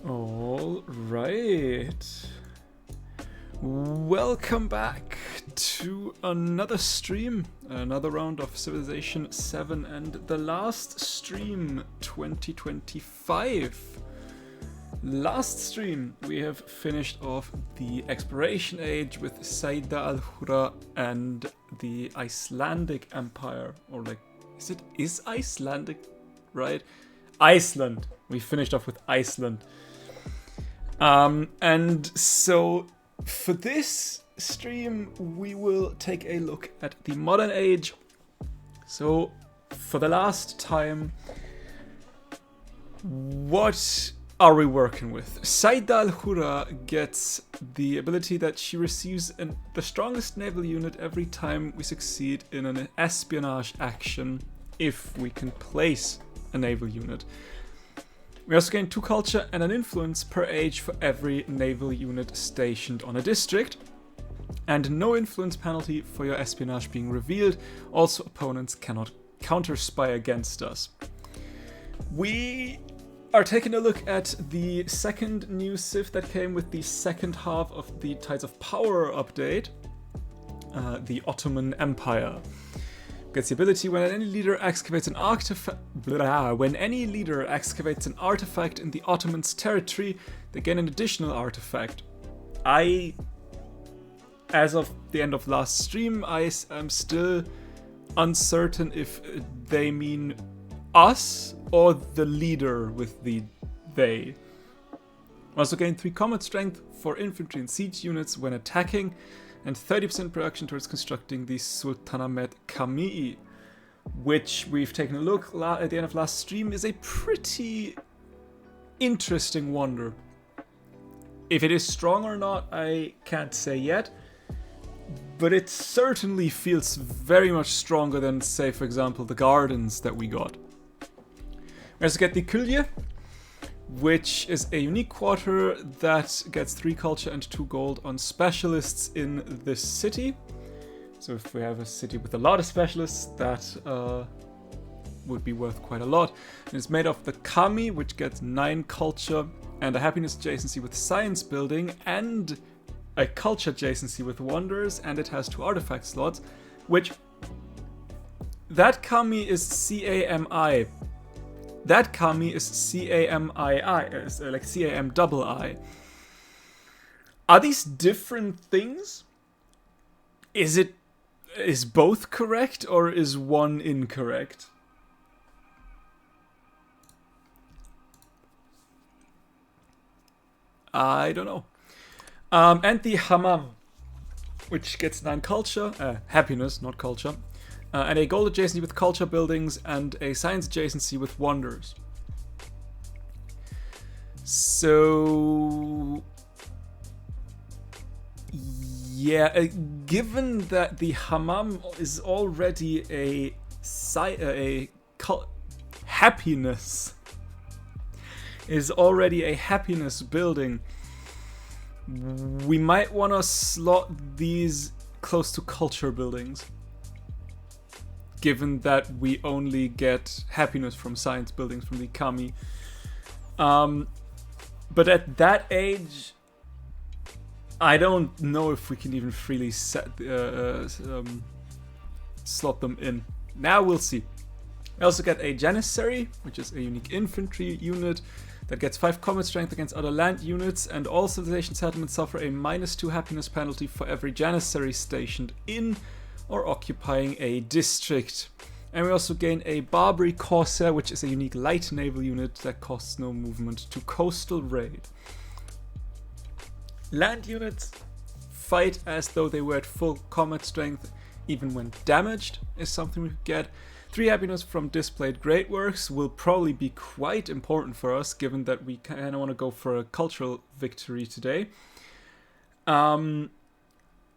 All right. Welcome back to another stream, another round of Civilization 7 and the last stream 2025. Last stream we have finished off the exploration age with Sayyida al-Hurra and the Icelandic Empire, or like, is Icelandic, right? Iceland. We finished off with Iceland. And so for this stream, we will take a look at the modern age. So for the last time, what are we working with? Sayyida al-Hurra gets the ability that she receives the strongest naval unit every time we succeed in an espionage action if we can place a naval unit. We also gain 2 culture and an influence per age for every naval unit stationed on a district, and no influence penalty for your espionage being revealed. Also, opponents cannot counter-spy against us. We are taking a look at the second new civ that came with the second half of the Tides of Power update, the Ottoman Empire. Gets the ability when any leader excavates an artifact. When any leader excavates an artifact in the Ottomans' territory, they gain an additional artifact. As of the end of last stream, I am still uncertain if they mean us or the leader with the they. Also gain 3 combat strength for infantry and siege units when attacking, and 30% production towards constructing the Sultanahmet Camii, which we've taken a look at the end of last stream is a pretty interesting wonder. If it is strong or not, I can't say yet, but it certainly feels very much stronger than, say, for example, the gardens that we got. We also get the Chillhop, which is a unique quarter that gets 3 culture and 2 gold on specialists in this city. So if we have a city with a lot of specialists, that would be worth quite a lot. And it's made of the Kami, which gets 9 culture and a happiness adjacency with science building and a culture adjacency with wonders, and it has 2 artifact slots, which that Kami is C-A-M-I. That Kami is C-A-M-I-I, like C-A-M-double-I. Are these different things? Is both correct or is one incorrect? I don't know. And the Hammam, which gets 9 culture, happiness, not culture. And a gold adjacency with culture buildings and a science adjacency with wonders. So yeah, given that the Hammam is already happiness building, we might want to slot these close to culture buildings, given that we only get happiness from science buildings from the Kami. But at that age, I don't know if we can even freely slot them in. Now we'll see. We also get a Janissary, which is a unique infantry unit that gets 5 combat strength against other land units, and all civilization settlements suffer a -2 happiness penalty for every Janissary stationed in or occupying a district. And we also gain a Barbary Corsair, which is a unique light naval unit that costs no movement to coastal raid. Land units fight as though they were at full combat strength, even when damaged, is something we could get. 3 happiness from displayed great works will probably be quite important for us, given that we kind of want to go for a cultural victory today.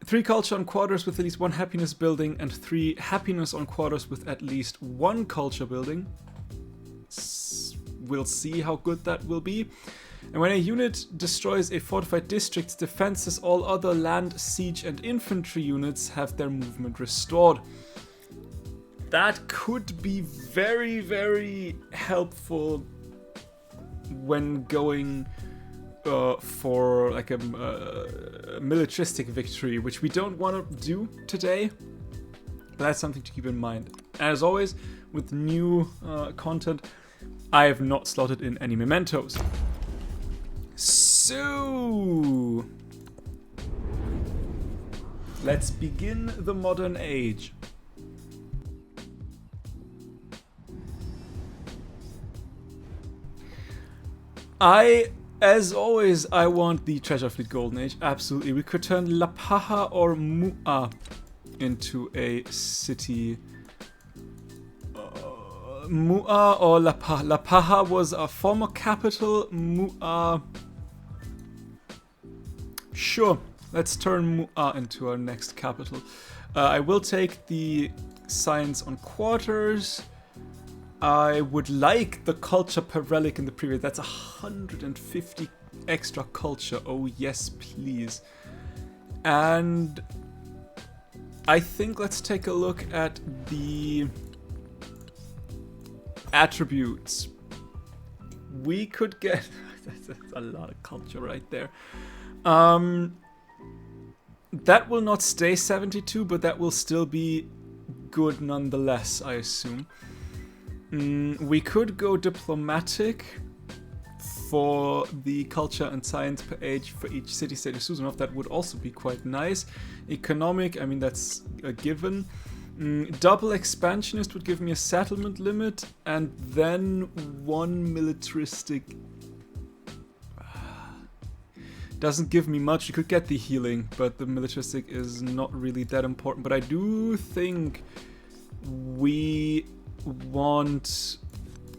3 culture on quarters with at least 1 happiness building, and 3 happiness on quarters with at least 1 culture building. We'll see how good that will be. And when a unit destroys a fortified district's defenses, all other land, siege, and infantry units have their movement restored. That could be very, very helpful when going for like a militaristic victory, which we don't want to do today. But that's something to keep in mind. As always, with new content, I have not slotted in any mementos. So, let's begin the modern age. As always, I want the Treasure Fleet Golden Age. Absolutely. We could turn La Paja or Mu'a into a city. Mu'a or La Paja. La Paja was a former capital. Mu'a. Sure. Let's turn Mu'a into our next capital. I will take the science on quarters. I would like the culture per relic in the previous. That's 150 extra culture. Oh yes, please. And I think let's take a look at the attributes. We could get that's a lot of culture right there. That will not stay 72, but that will still be good nonetheless, I assume. We could go diplomatic for the culture and science per age for each city-state of Susanov. That would also be quite nice. Economic, I mean, that's a given. Double expansionist would give me a settlement limit, and then one militaristic. Doesn't give me much. You could get the healing, but the militaristic is not really that important. But I do think we want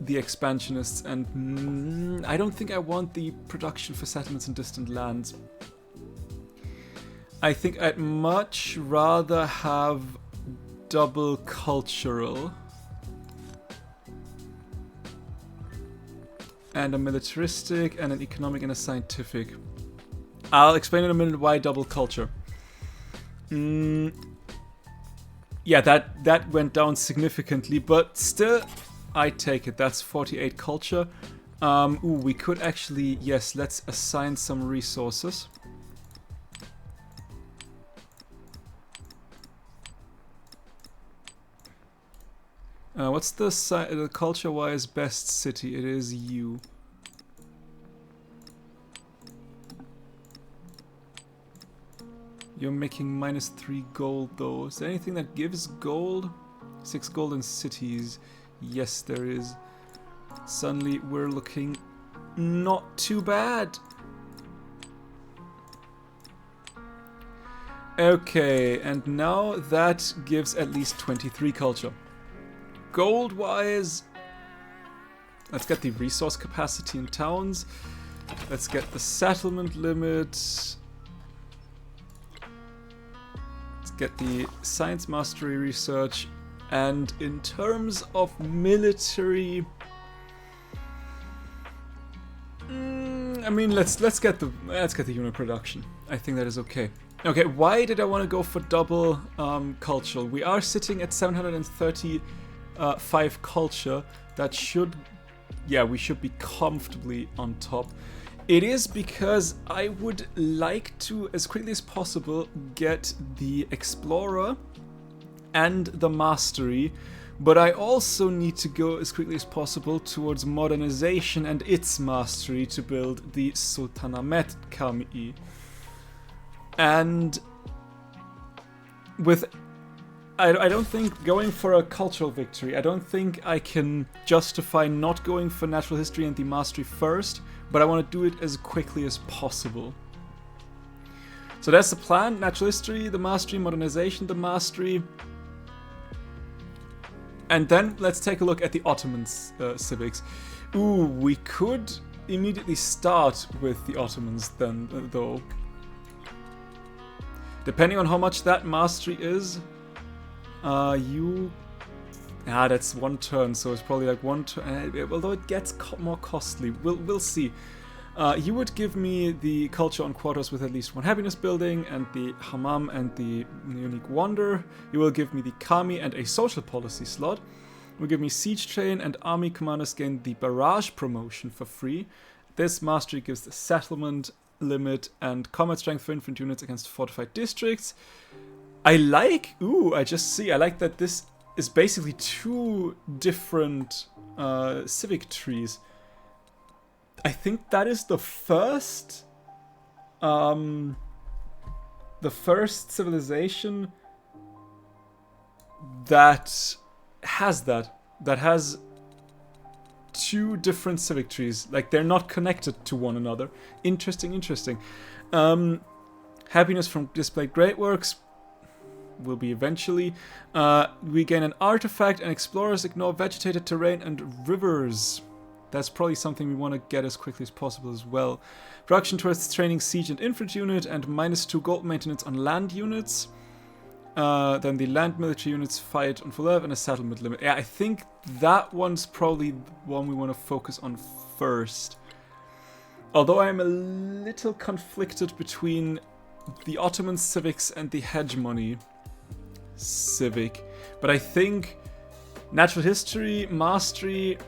the expansionists, and I don't think I want the production for settlements in distant lands. I think I'd much rather have double cultural and a militaristic and an economic and a scientific. I'll explain in a minute why double culture. Yeah, that went down significantly, but still, I take it. That's 48 culture. We could actually, yes, let's assign some resources. What's the culture-wise best city? It is you. You're making -3 gold though. Is there anything that gives gold? 6 golden cities. Yes, there is. Suddenly we're looking not too bad. Okay, and now that gives at least 23 culture. Gold-wise, let's get the resource capacity in towns. Let's get the settlement limit. Get the science mastery research, and in terms of military, I mean, let's get the unit production. I think that is okay. Okay, why did I want to go for double cultural? We are sitting at 735 culture. That should, yeah, we should be comfortably on top. It is because I would like to, as quickly as possible, get the Explorer and the Mastery, but I also need to go as quickly as possible towards Modernization and its Mastery to build the Sultanahmet Kami. And with... I don't think going for a cultural victory, I don't think I can justify not going for natural history and the mastery first, but I want to do it as quickly as possible. So that's the plan: natural history, the mastery, modernization, the mastery. And then let's take a look at the Ottomans civics. Ooh, we could immediately start with the Ottomans then, though. Depending on how much that mastery is. That's one turn, so it's probably like one turn. Although it gets more costly, we'll see. You would give me the culture on quarters with at least one happiness building, and the hammam and the unique wonder. You will give me the kami and a social policy slot. You will give me siege train, and army commanders gain the barrage promotion for free. This mastery gives the settlement limit and combat strength for infantry units against fortified districts. I like that this is basically 2 different civic trees. I think that is the first civilization that has that has 2 different civic trees. Like, they're not connected to one another. Interesting. Happiness from displayed great works will be eventually. We gain an artifact, and explorers ignore vegetated terrain and rivers. That's probably something we want to get as quickly as possible as well. Production towards training siege and infantry unit, and -2 gold maintenance on land units. Then the land military units fight on full level and a settlement limit. Yeah, I think that one's probably the one we want to focus on first. Although I'm a little conflicted between the Ottoman civics and the hegemony civic. But I think natural history, mastery,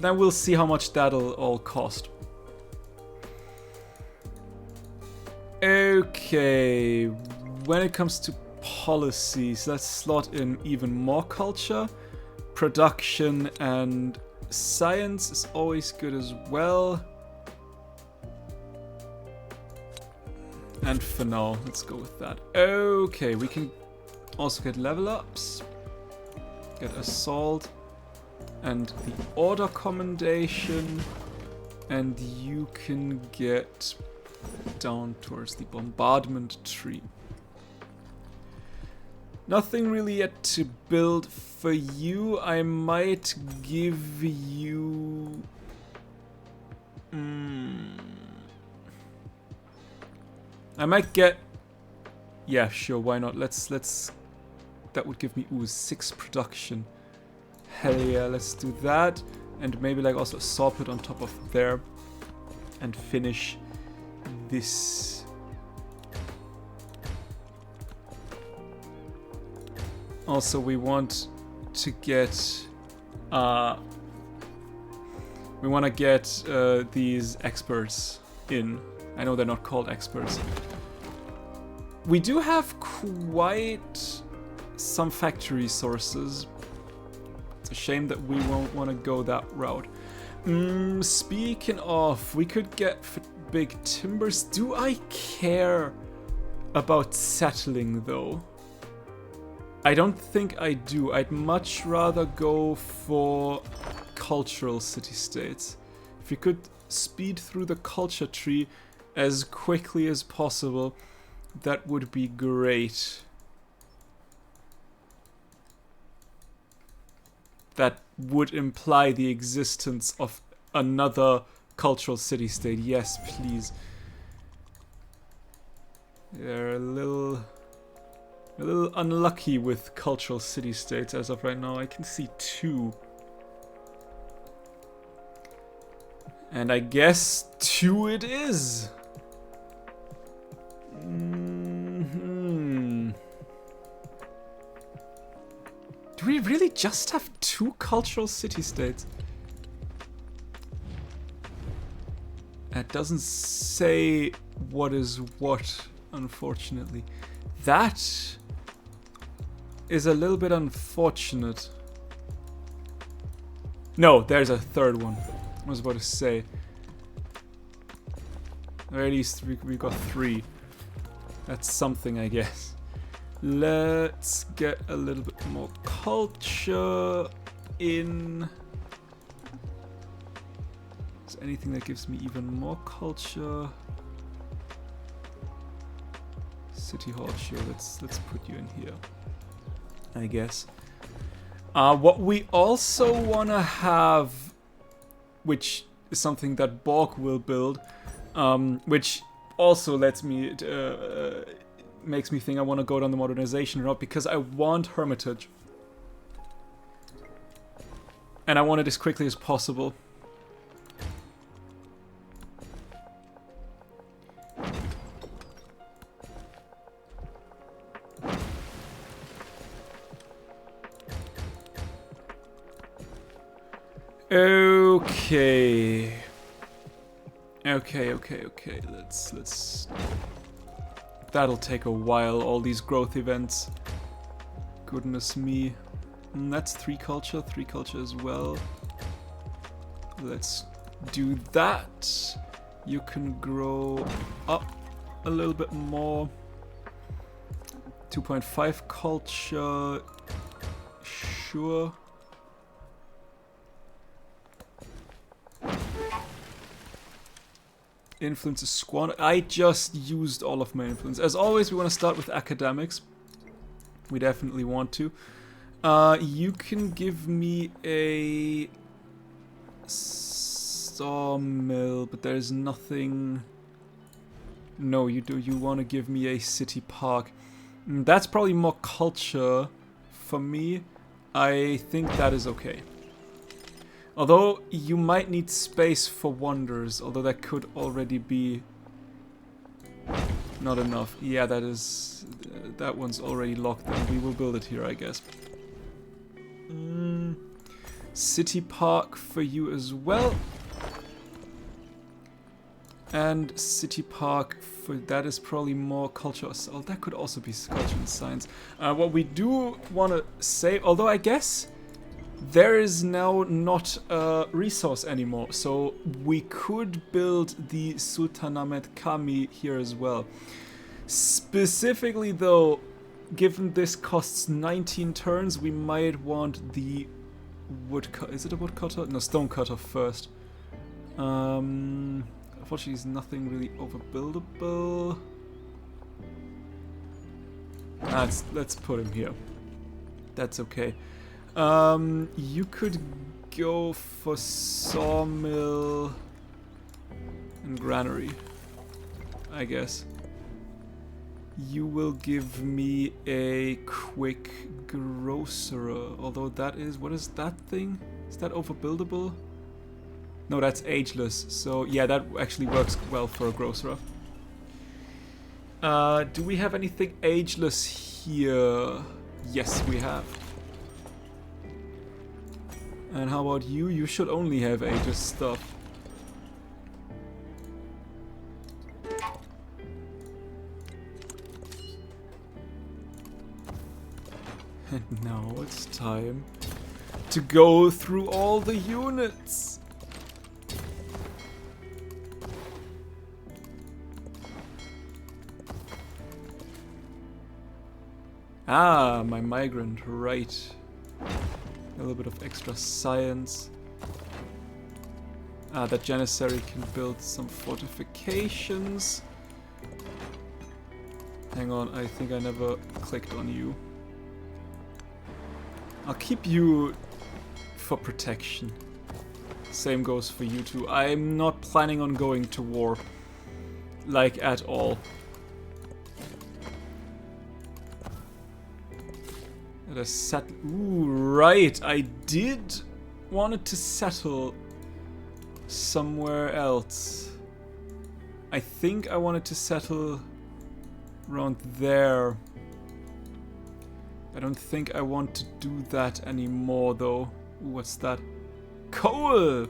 then we'll see how much that'll all cost. Okay, when it comes to policies, let's slot in even more culture. Production and science is always good as well. And for now, let's go with that. Okay, we can also get level ups. Get assault and the order commendation. And you can get down towards the bombardment tree. Nothing really yet to build for you. I might give you... I might get... Yeah, sure, why not? Let's... That would give me, 6 production. Hell yeah, let's do that. And maybe like also a saw pit on top of there. And finish this... Also, we want to get these experts in. I know they're not called experts. We do have quite some factory resources. It's a shame that we won't want to go that route. Speaking of, we could get big timbers. Do I care about settling though? I don't think I do. I'd much rather go for cultural city-states. If we could speed through the culture tree as quickly as possible, that would be great. That would imply the existence of another cultural city-state. Yes, please. They're a little unlucky with cultural city-states as of right now. I can see 2. And I guess 2 it is. Do we really just have 2 cultural city-states? It doesn't say what is what, unfortunately. That is a little bit unfortunate. No, there's a 3rd one. I was about to say. Or at least we got 3. That's something, I guess. Let's get a little bit more culture in. Is there anything that gives me even more culture? City Hall, sure, let's put you in here, I guess. What we also want to have, which is something that Borg will build, which also lets me, makes me think I want to go down the modernization route, because I want Hermitage. And I want it as quickly as possible. Okay. Okay, okay, okay. Let's. That'll take a while. All these growth events. Goodness me. That's 3 culture as well. Let's do that. You can grow up a little bit more. 2.5 culture. Sure. Influence is squander. I just used all of my influence. As always, we want to start with academics. We definitely want to. You can give me a sawmill, but there's nothing. No, you do. You want to give me a city park. That's probably more culture for me. I think that is okay. Although you might need space for wonders, although that could already be not enough. Yeah, that is that one's already locked in. We will build it here, I guess. City park for you as well. And city park for that is probably more culture. Oh, that could also be culture and science. What we do want to say, although I guess there is now not a resource anymore, so we could build the Sultanahmet Kami here as well. Specifically though, given this costs 19 turns, we might want the woodcutter. Is it a woodcutter? No, stonecutter first. Unfortunately, there's nothing really overbuildable. Let's put him here. That's okay. You could go for sawmill and granary, I guess. You will give me a quick grocerer, although that is, what is that thing? Is that overbuildable? No, that's ageless, so yeah, that actually works well for a grocerer. Do we have anything ageless here? Yes, we have. And how about you? You should only have ageless stuff. And now it's time to go through all the units. Ah, my migrant, right. A little bit of extra science. Ah, that Janissary can build some fortifications. Hang on, I think I never clicked on you. I'll keep you for protection. Same goes for you two. I'm not planning on going to war. Like, at all. Ooh, right. I did wanted to settle somewhere else. I think I wanted to settle around there. I don't think I want to do that anymore, though. Ooh, what's that? Coal!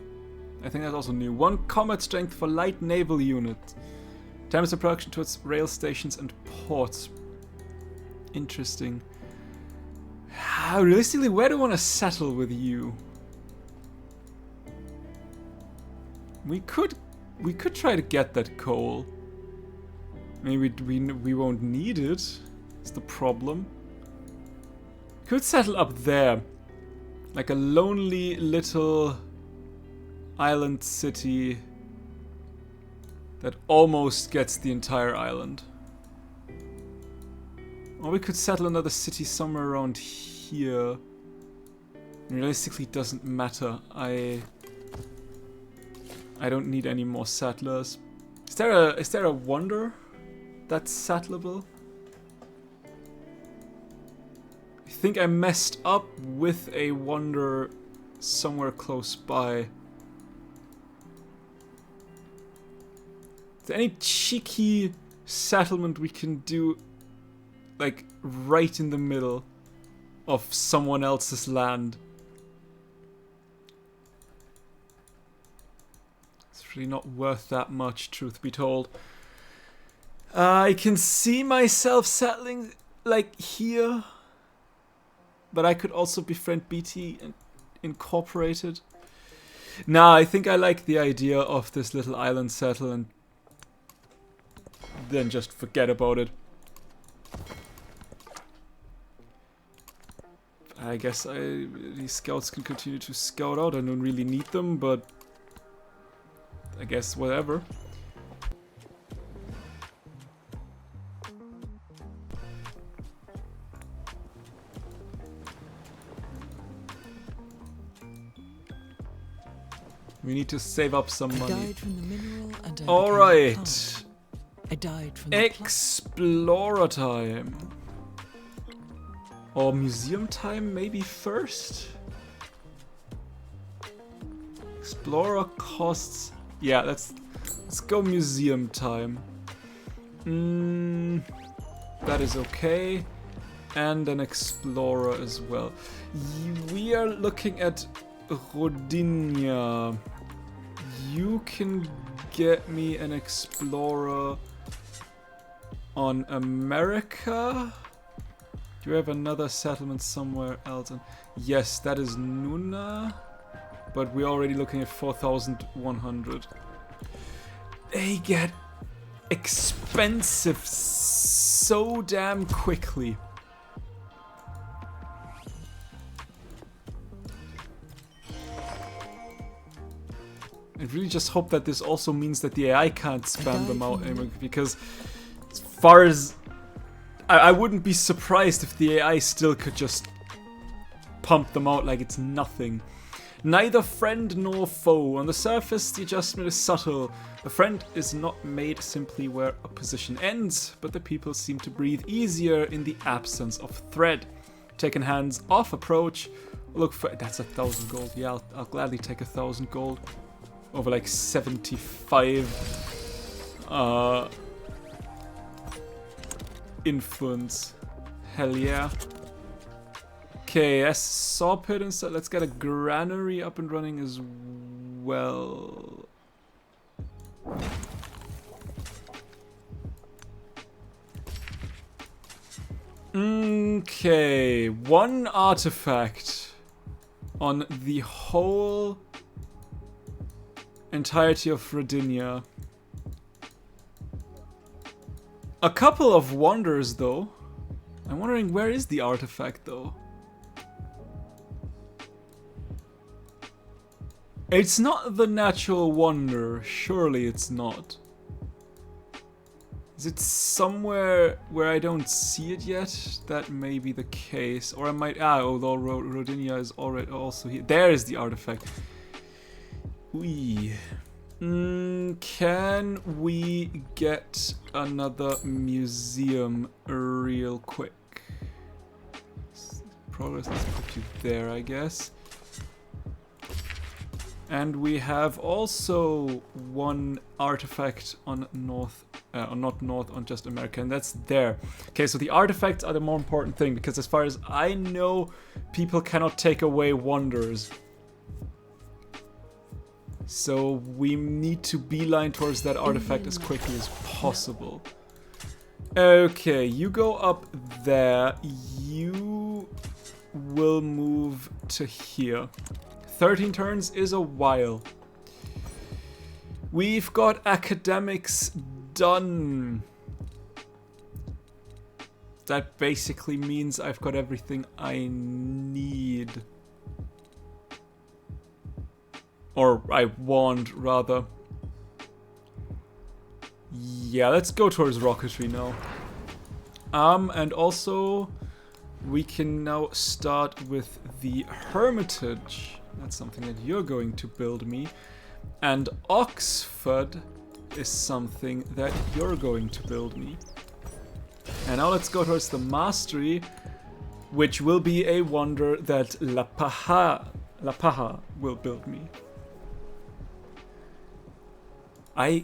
I think that's also new. 1 combat strength for light naval unit. Times of production towards rail stations and ports. Interesting. Realistically, where do I want to settle with you? We could try to get that coal. Maybe we won't need it. It's the problem. Could settle up there, like a lonely little island city that almost gets the entire island. Or we could settle another city somewhere around here. Realistically, it doesn't matter. I don't need any more settlers. Is there a wonder that's settleable? I think I messed up with a wonder somewhere close by. Is there any cheeky settlement we can do, like, right in the middle of someone else's land? Let's really not worth that much, truth be told. I can see myself settling like here, but I could also befriend BT and Incorporated. Nah, I think I like the idea of this little island settle and then just forget about it. I guess these scouts can continue to scout out. I don't really need them, but I guess whatever. We need to save up some money. Alright. Explorer time. Or museum time maybe first? Explorer costs... Yeah, let's go museum time. That is okay. And an explorer as well. We are looking at Rodinia. You can get me an explorer on America. Do you have another settlement somewhere else? Yes, that is Nuna. But we're already looking at 4,100. They get expensive so damn quickly. I really just hope that this also means that the AI can't spam them out anymore, because as far as... I wouldn't be surprised if the AI still could just pump them out like it's nothing. Neither friend nor foe. On the surface, the adjustment is subtle. A friend is not made simply where a position ends, but the people seem to breathe easier in the absence of threat. Take a hands-off approach. Look for... That's 1,000 gold. Yeah, I'll gladly take 1,000 gold. Over like 75 influence. Hell yeah. Okay, yes, saw pit instead. Let's get a granary up and running as well. Okay, one artifact on the whole entirety of Rodinia. A couple of wonders though. I'm wondering, where is the artifact though? It's not the natural wonder, surely it's not. Is it somewhere where I don't see it yet? That may be the case. Or I might... although Rodinia is already also here. There is the artifact. Can we get another museum real quick? Progress, let's put you there, I guess. And we have also one artifact on North, not North, on just America, and that's there. Okay, so the artifacts are the more important thing, because as far as I know, people cannot take away wonders. So we need to beeline towards that artifact as quickly as possible. Okay, you go up there. You will move to here. 13 turns is a while. We've got academics done. That basically means I've got everything I need. Or I want, rather. Yeah, let's go towards rocketry now. And also, we can now start with the Hermitage. That's something that you're going to build me. And Oxford is something that you're going to build me. And now let's go towards the Mastery, which will be a wonder that La Paja will build me. I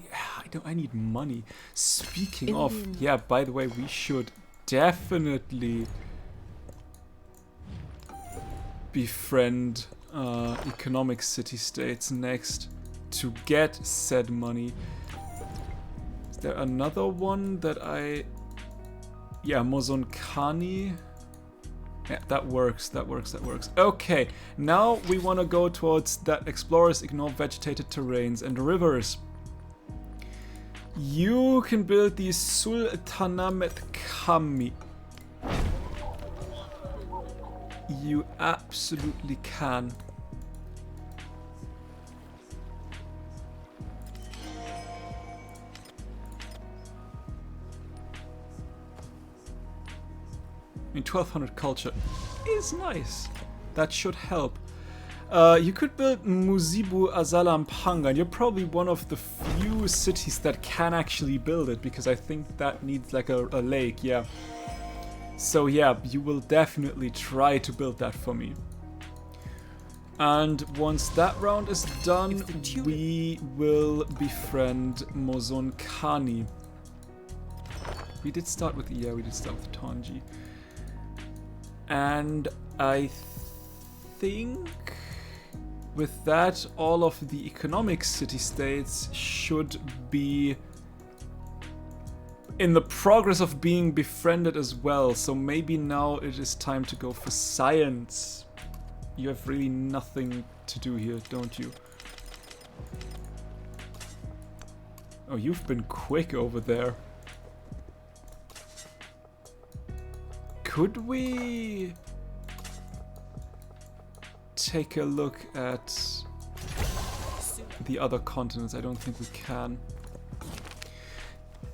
need money. Speaking of, yeah, by the way, we should definitely befriend economic city-states next to get said money. Is there another one that I... Yeah, Mozonkani. Yeah, that works, that works, that works. Okay, now we want to go towards that explorers ignore vegetated terrains and rivers. You can build the Sultanamet Kami. You absolutely can. I mean, 1200 culture is nice. That should help. You could build Muzibu Azalampanga, and you're probably one of the few cities that can actually build it, because I think that needs like a lake, yeah. So yeah, you will definitely try to build that for me. And once that round is done, we will befriend Mozonkani. We did start with, yeah, we did start with Tonji. And I think with that, all of the economic city-states should be in the progress of being befriended as well. So maybe now it is time to go for science. You have really nothing to do here, don't you? Oh, you've been quick over there. Could we take a look at the other continents? I don't think we can.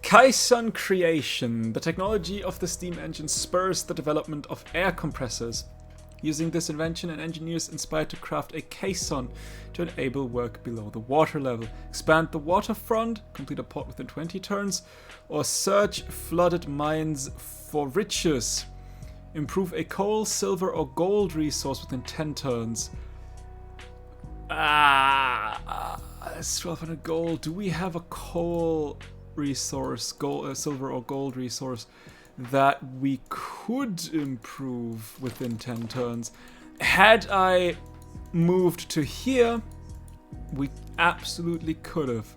Kaisun creation. The technology of the steam engine spurs the development of air compressors. Using this invention, an engineer is inspired to craft a caisson to enable work below the water level. Expand the waterfront, complete a port within 20 turns, or search flooded mines for riches. Improve a coal, silver, or gold resource within 10 turns. That's 1200 gold. Do we have a coal resource, gold, silver, or gold resource that we could improve within 10 turns? Had I moved to here, we absolutely could have.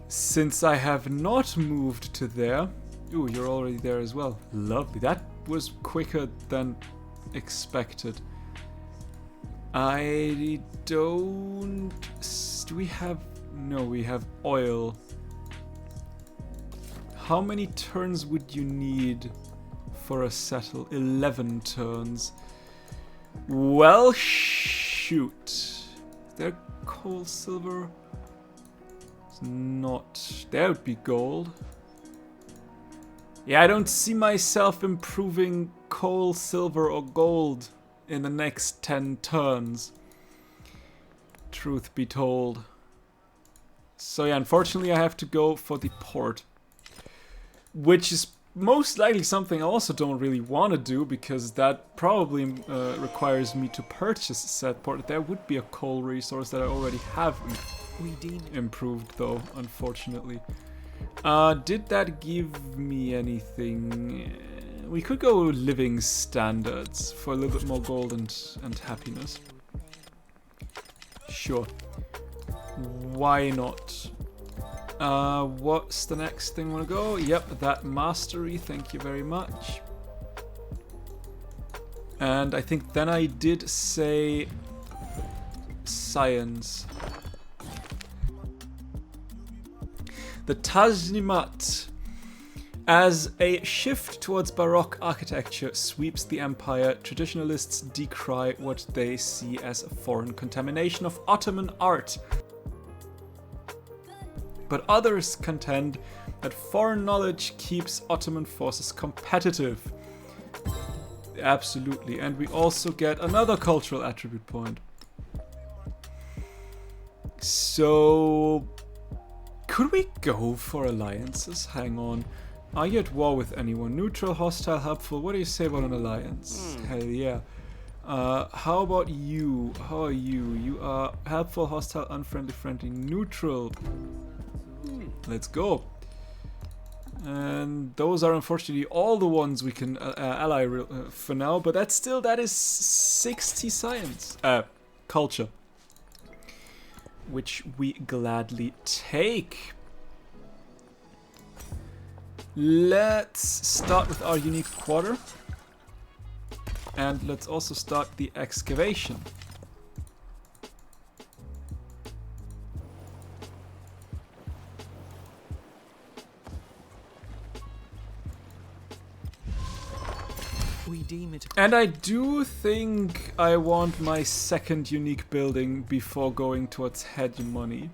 Since I have not moved to there... Ooh, you're already there as well. Lovely. That was quicker than expected. I don't... Do we have... No, we have oil. How many turns would you need for a settle? 11 turns. Well, shoot. Is there coal, silver? It's not... There would be gold. Yeah, I don't see myself improving coal, silver, or gold in the next 10 turns. Truth be told. So yeah, unfortunately I have to go for the port. Which is most likely something I also don't really want to do, because that probably requires me to purchase said port. There would be a coal resource that I already have improved though, unfortunately. Did that give me anything? We could go living standards for a little bit more gold and happiness. Sure. Why not? What's the next thing I want to go? Yep, that mastery, thank you very much. And I think then I did say science. The Tajnimat. As a shift towards Baroque architecture sweeps the empire, traditionalists decry what they see as a foreign contamination of Ottoman art. But others contend that foreign knowledge keeps Ottoman forces competitive. Absolutely, and we also get another cultural attribute point. So... could we go for alliances? Hang on. Are you at war with anyone? Neutral, hostile, helpful. What do you say about an alliance? Hell yeah. How about you? How are you? You are helpful, hostile, unfriendly, friendly, neutral. Let's go. And those are unfortunately all the ones we can ally for now. But that's still, that is 60 science. Culture. which we gladly take. Let's start with our unique quarter. And let's also start the excavation. We deem it. And I do think I want my second unique building before going towards hegemony.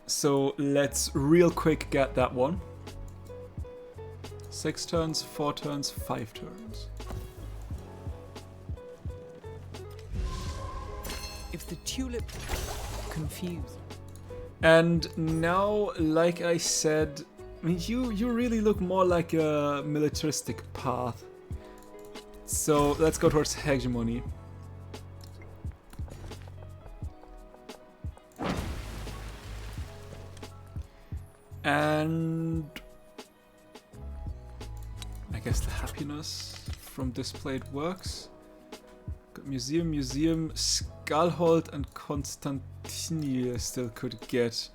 So let's real quick get that one. 6 turns, 4 turns, 5 turns. If the tulip confused. And now, like I said, I mean, you really look more like a militaristic path. So let's go towards hegemony. And I guess the happiness from displayed works. Got museum, Skalholt and Constantini still could get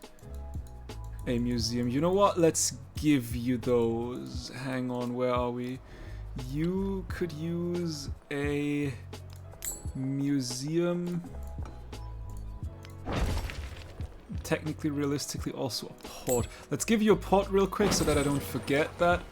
a museum. You know what? Let's give you those. Hang on, where are we? You could use a museum. Technically, realistically, also a port. Let's give you a port real quick so that I don't forget that.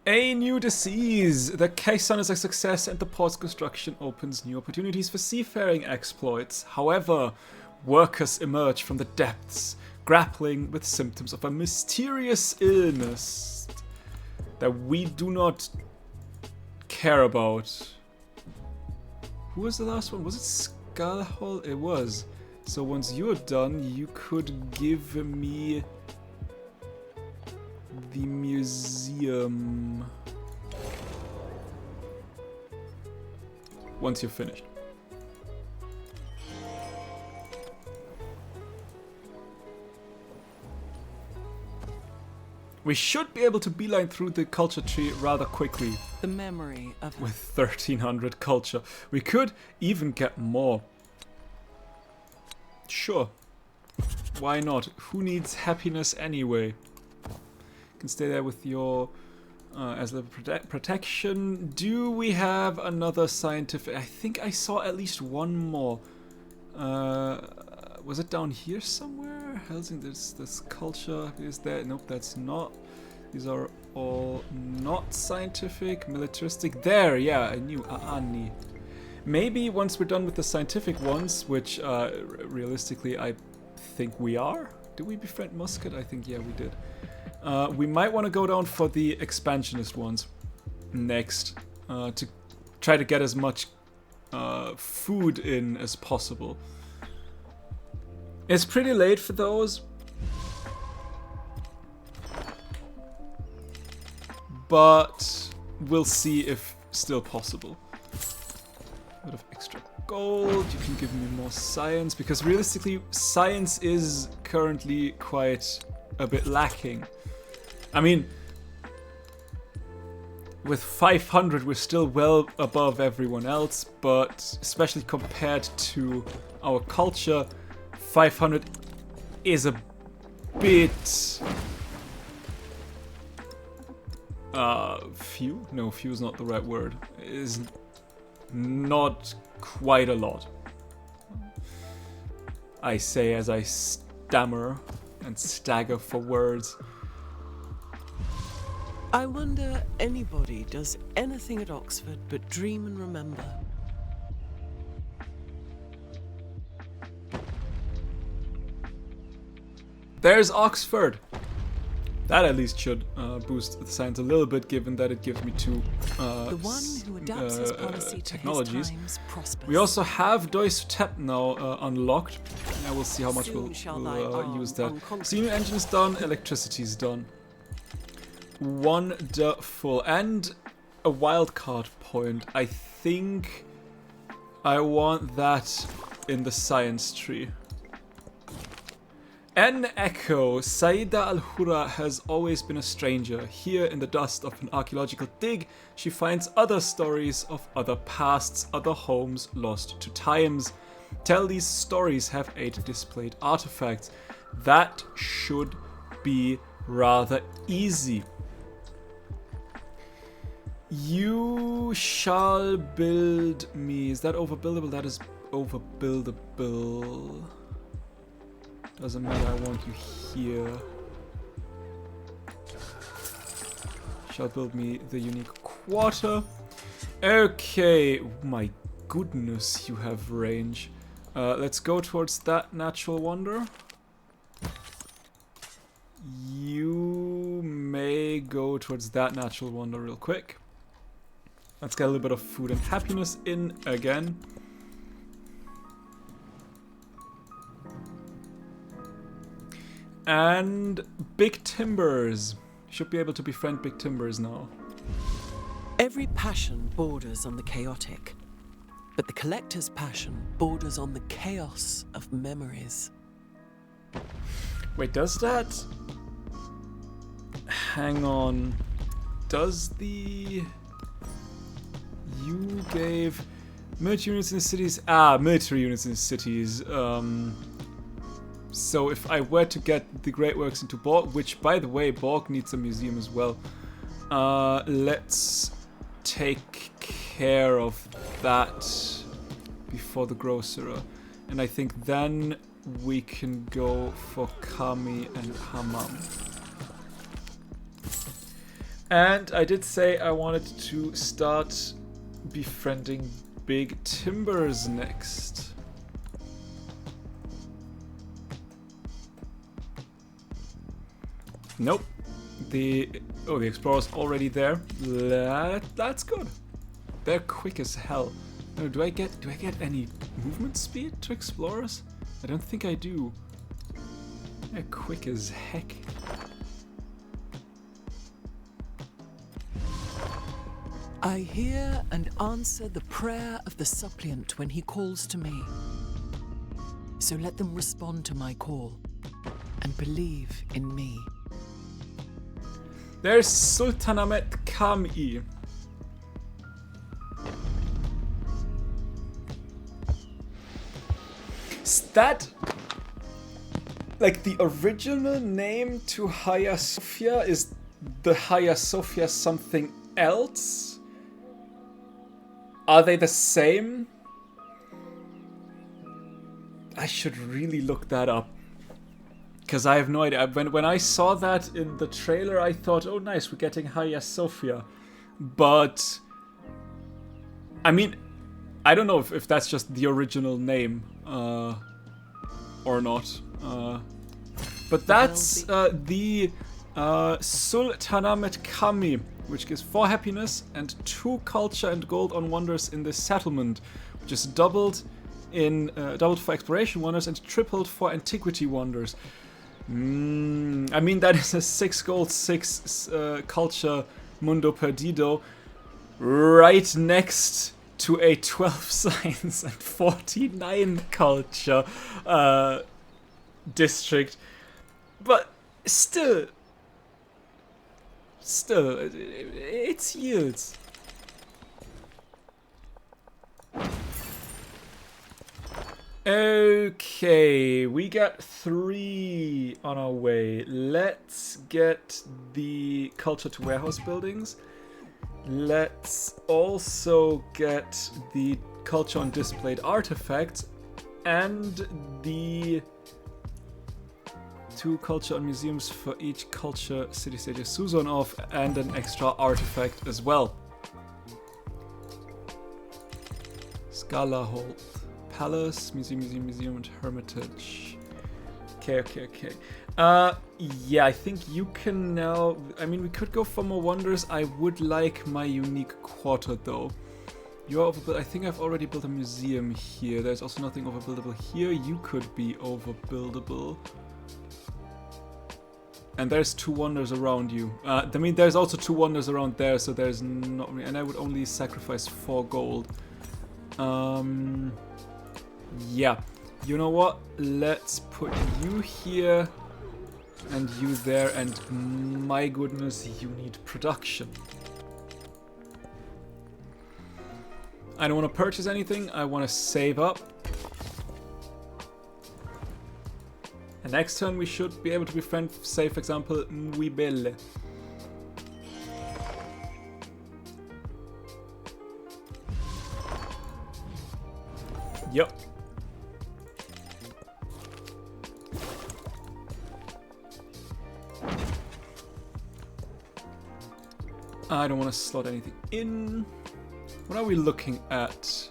A new disease! The Kaisan is a success and the port's construction opens new opportunities for seafaring exploits. However, workers emerge from the depths, grappling with symptoms of a mysterious illness that we do not care about. Who was the last one? Was it Skalhol? It was. So once you're done, you could give me the museum once you're finished. We should be able to beeline through the culture tree rather quickly. The memory of with 1300 culture. We could even get more. Sure. Why not? Who needs happiness anyway? Can stay there with your as level protection. Do we have another scientific? I think I saw at least one more. Was it down here somewhere? Helsing, this culture is there. Nope, that's not. These are all not scientific, militaristic. There, yeah, I knew. Aani. Maybe once we're done with the scientific ones, which realistically I think we are. Did we befriend Muscat? I think, yeah, we did. We might want to go down for the expansionist ones next to try to get as much food in as possible. It's pretty late for those, but we'll see if still possible. A bit of extra gold, you can give me more science, because realistically science is currently quite a bit lacking. I mean, with 500 we're still well above everyone else, but especially compared to our culture, 500 is a bit few? No, few is not the right word. It is not quite a lot. I say as I stammer and stagger for words. I wonder anybody does anything at Oxford but dream and remember. There's Oxford! That at least should boost the science a little bit, given that it gives me two the one who adapts his policy technologies. to his times prospers. We also have Deutsche Tep now unlocked. And we'll see how much we'll use that. Steam engine is done, electricity is done. Wonderful. And a wildcard point. I think I want that in the science tree. An echo. Sayyida al-Hurra has always been a stranger. Here in the dust of an archaeological dig, she finds other stories of other pasts, other homes lost to times. Tell these stories have 8 displayed artifacts. That should be rather easy. You shall build me. Is that overbuildable? That is overbuildable. Doesn't matter, I want you here. Shall build me the unique quarter. Okay, my goodness, you have range. Let's go towards that natural wonder. You may go towards that natural wonder real quick. Let's get a little bit of food and happiness in again. And Big Timbers. Should be able to befriend Big Timbers now. Every passion borders on the chaotic, but the collector's passion borders on the chaos of memories. Wait, does that... Hang on. Does the... You gave... Military units in the cities... military units in the cities. So if I were to get the Great Works into Borg, which, by the way, Borg needs a museum as well. Let's take care of that before the Grocerer. And I think then we can go for Kami and Hammam. And I did say I wanted to start befriending Big Timbers next. Nope. The explorer's already there. That's good. They're quick as hell. No, do I get any movement speed to explorers? I don't think I do. They're quick as heck. I hear and answer the prayer of the suppliant when he calls to me. So let them respond to my call and believe in me. There's Sultanamet Kami. Is that like the original name to Hagia Sophia? Is the Hagia Sophia something else? Are they the same? I should really look that up. Because I have no idea. When I saw that in the trailer, I thought, oh nice, we're getting Hagia Sophia. But, I mean, I don't know if that's just the original name or not. But that's the Sultanamet Kami, which gives 4 happiness and 2 culture and gold on wonders in this settlement, which is doubled for exploration wonders and tripled for antiquity wonders. I mean, that is a 6 gold, 6 culture Mundo Perdido right next to a 12 science and 49 culture district. But still, it's yields. Okay, we got 3 on our way. Let's get the culture to warehouse buildings. Let's also get the culture on displayed artifacts and the 2 culture on museums for each culture city stage of Suzonov and an extra artifact as well. Scala Hold. Palace, museum, and hermitage. Okay. Yeah, I think you can now... I mean, we could go for more wonders. I would like my unique quarter, though. You're overbuilt. I think I've already built a museum here. There's also nothing overbuildable here. You could be overbuildable. And there's 2 wonders around you. I mean, there's also 2 wonders around there, so there's not... And I would only sacrifice 4 gold. Yeah. You know what? Let's put you here and you there, and my goodness, you need production. I don't want to purchase anything, I want to save up. And next turn we should be able to befriend, say for example, Nwibele. Yep. I don't want to slot anything in. What are we looking at?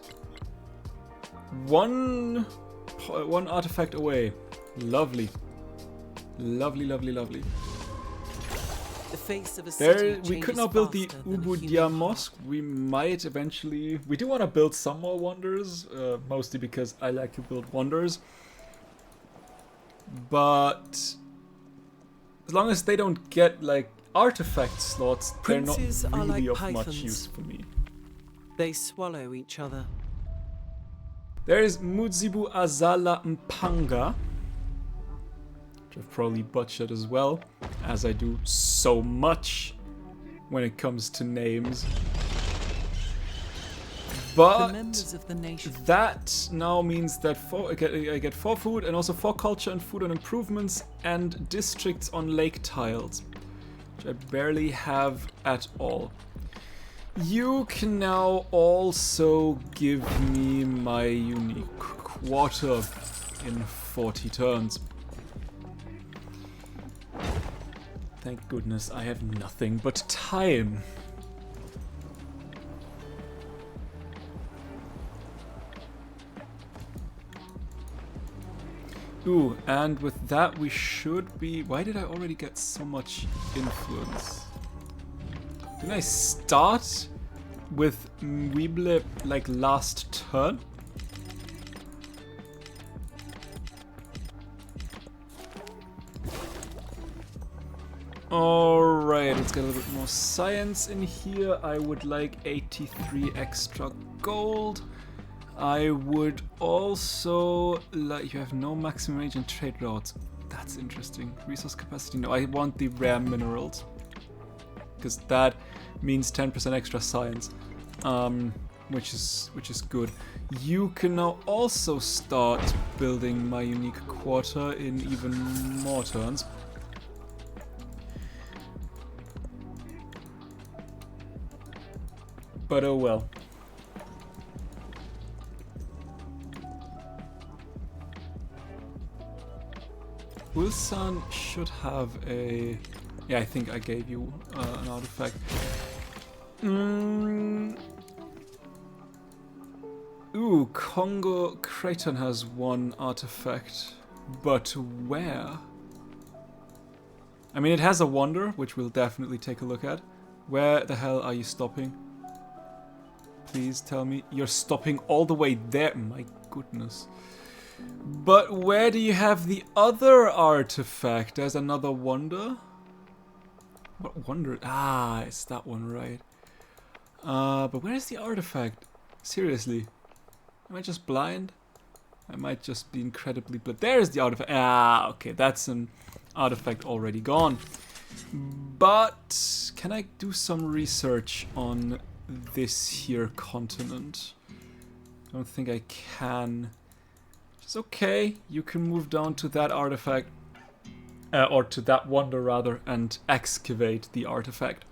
One artifact away. Lovely. Lovely, lovely, lovely. The face of a There, we could now build the Ubudia Mosque. We might eventually... We do want to build some more wonders, mostly because I like to build wonders. But as long as they don't get, like, artifact slots, Princes they're not are really like of much pythons. use for me. They swallow each other. There is Mudzibu Azala Mpanga, which I've probably butchered as well, as I do so much when it comes to names. But The members of the nation. that now means that I get 4 food and also 4 culture and food on improvements and districts on lake tiles, which I barely have at all. You can now also give me my unique quarter in 40 turns. Thank goodness I have nothing but time. Ooh, and with that we should be... Why did I already get so much influence? Didn't I start with Weeble like last turn? Alright, let's get a little bit more science in here. I would like 83 extra gold. I would also like... You have no maximum range and trade routes. That's interesting. Resource capacity. No, I want the rare minerals, because that means 10% extra science, which is good. You can now also start building my unique quarter in even more turns. But oh well. Ulsan should have a... Yeah, I think I gave you an artifact. Ooh, Congo Creighton has 1 artifact. But where? I mean, it has a wonder, which we'll definitely take a look at. Where the hell are you stopping? Please tell me you're stopping all the way there. My goodness. But where do you have the other artifact? There's another wonder? What wonder? Ah, it's that one, right. But where is the artifact? Seriously. Am I just blind? I might just be incredibly blind. There's the artifact. Ah, okay, that's an artifact already gone. But can I do some research on this here continent? I don't think I can. It's okay. You can move down to that artifact, or to that wonder rather, and excavate the artifact.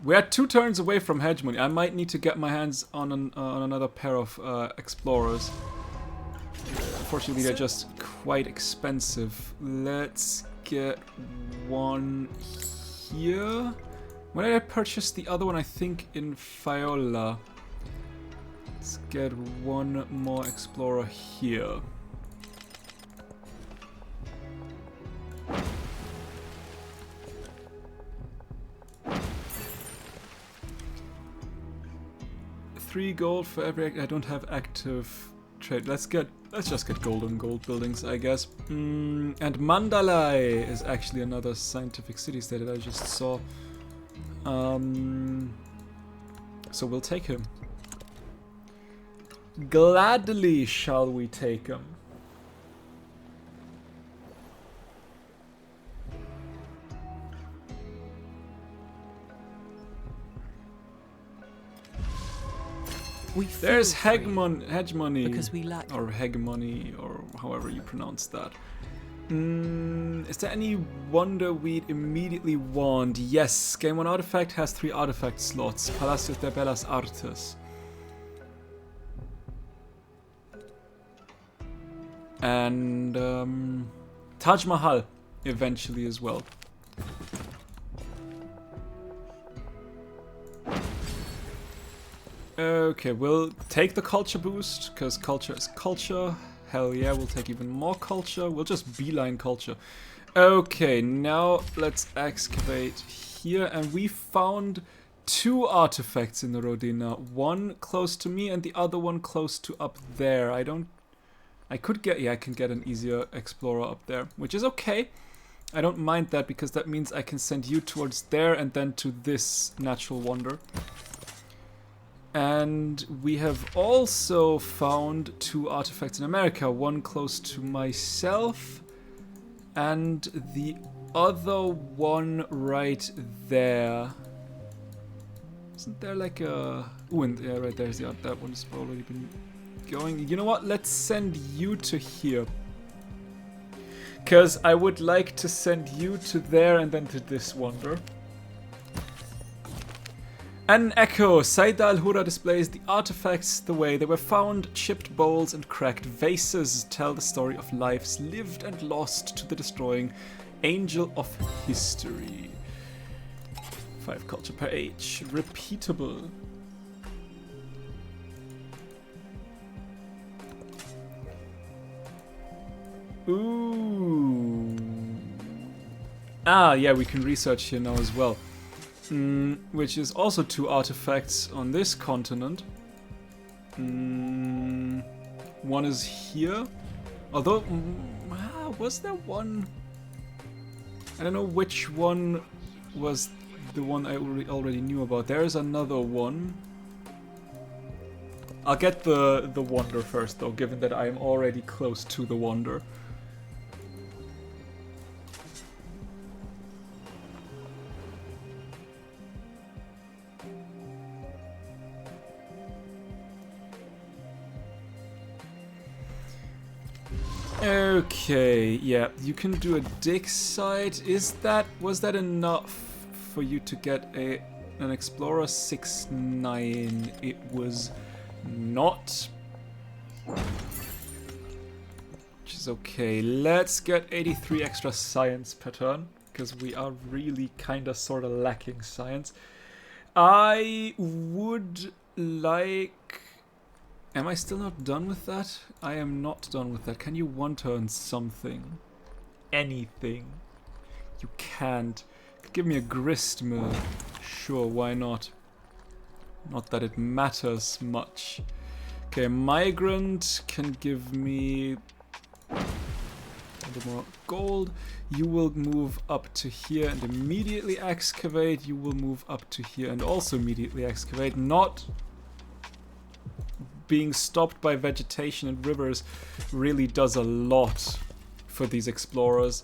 We're 2 turns away from hegemony. I might need to get my hands on another pair of explorers. Unfortunately, they're just quite expensive. Let's get 1 here. When did I purchase the other one? I think in Faiola. Let's get 1 more explorer here. $3 gold for every... I don't have active trade. Let's just get gold on gold buildings, I guess. And Mandalay is actually another scientific city state that I just saw. So we'll take him. Gladly shall we take them. There's hegemony, because we lack, or hegemony, or however you pronounce that. Is there any wonder we'd immediately want? Yes, game 1 artifact has 3 artifact slots. Palacios de Bellas Artes. And Taj Mahal eventually as well. Okay, we'll take the culture boost, because culture is culture. Hell yeah, we'll take even more culture. We'll just beeline culture. Okay, now let's excavate here. And we found 2 artifacts in the Rodina. One close to me and the other one close to up there. I can get an easier explorer up there, which is okay. I don't mind that, because that means I can send you towards there and then to this natural wonder. And we have also found 2 artifacts in America. One close to myself and the other one right there. Isn't there like a... Ooh, and yeah, right there's the... That one's already been going. You know what? Let's send you to here. Because I would like to send you to there and then to this wonder. An echo. Sayyida al-Hurra displays the artifacts the way they were found. Chipped bowls and cracked vases tell the story of lives lived and lost to the destroying angel of history. 5 culture per age. Repeatable. Ooh. Ah, yeah, we can research here now as well. Which is also 2 artifacts on this continent. One is here. Although, was there one? I don't know which one was the one I already knew about. There is another one. I'll get the wonder first though, given that I am already close to the wonder. Okay, yeah, you can do a dig site. Was that enough for you to get an Explorer 6-9? It was not. Which is okay. Let's get 83 extra science per turn, because we are really kinda sorta lacking science. I would like... Am I still not done with that? I am not done with that. Can you one-turn something? Anything? You can't. Give me a grist mill. Sure, why not? Not that it matters much. Okay, migrant can give me a little more gold. You will move up to here and immediately excavate. You will move up to here and also immediately excavate. Not being stopped by vegetation and rivers really does a lot for these explorers.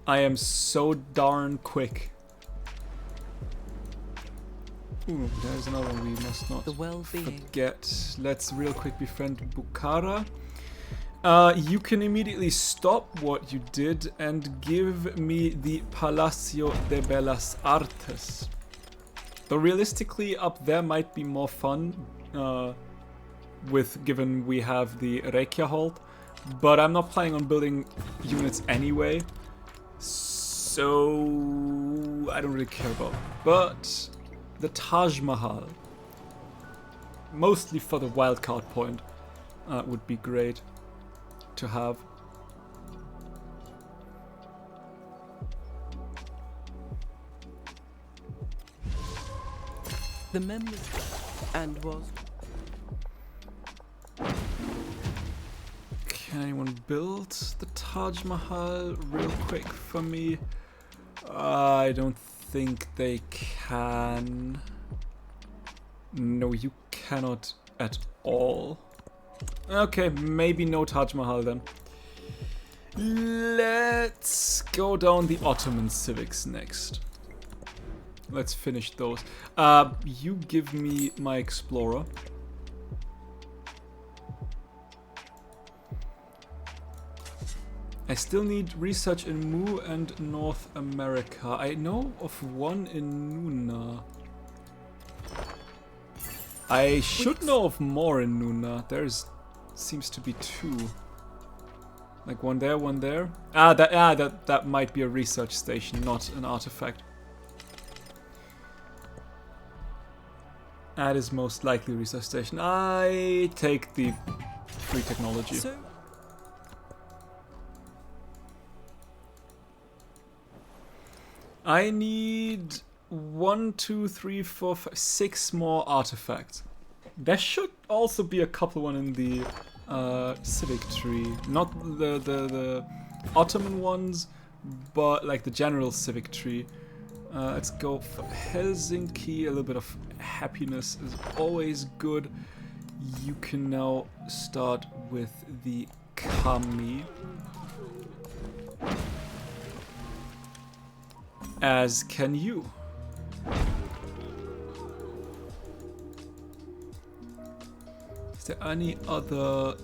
I am so darn quick. Ooh, there's another one we must not forget. Let's real quick befriend Bukhara. You can immediately stop what you did and give me the Palacio de Bellas Artes. Though realistically, up there might be more fun, given we have the Rekia hold, but I'm not planning on building units anyway, so I don't really care about. But the Taj Mahal, mostly for the wildcard point, would be great to have. The members and was. Can anyone build the Taj Mahal real quick for me? I don't think they can. No, you cannot at all. Okay, maybe no Taj Mahal then. Let's go down the Ottoman civics next. Let's finish those. You give me my explorer. I still need research in Mu and North America. I know of one in Nuna. I should know of more in Nuna. There's seems to be two. Like one there, one there. That might be a research station, not an artifact. That is most likely a research station. I take the free technology. So, I need 1, 2, 3, 4, 5, 6 more artifacts. There should also be a couple one in the civic tree. Not the Ottoman ones, but like the general civic tree. Let's go for Helsinki. A little bit of happiness is always good. You can now start with the Kami. As can you. Is there any other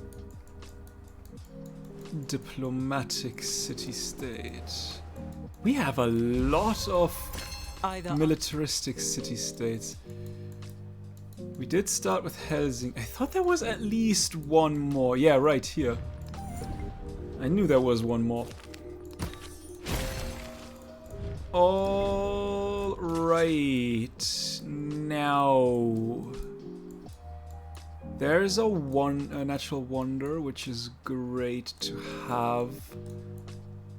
diplomatic city-state? We have a lot of militaristic city-states. We did start with Helsinki. I thought there was at least one more. Yeah, right here. I knew there was one more. All right. Now, there's a natural wonder, which is great to have,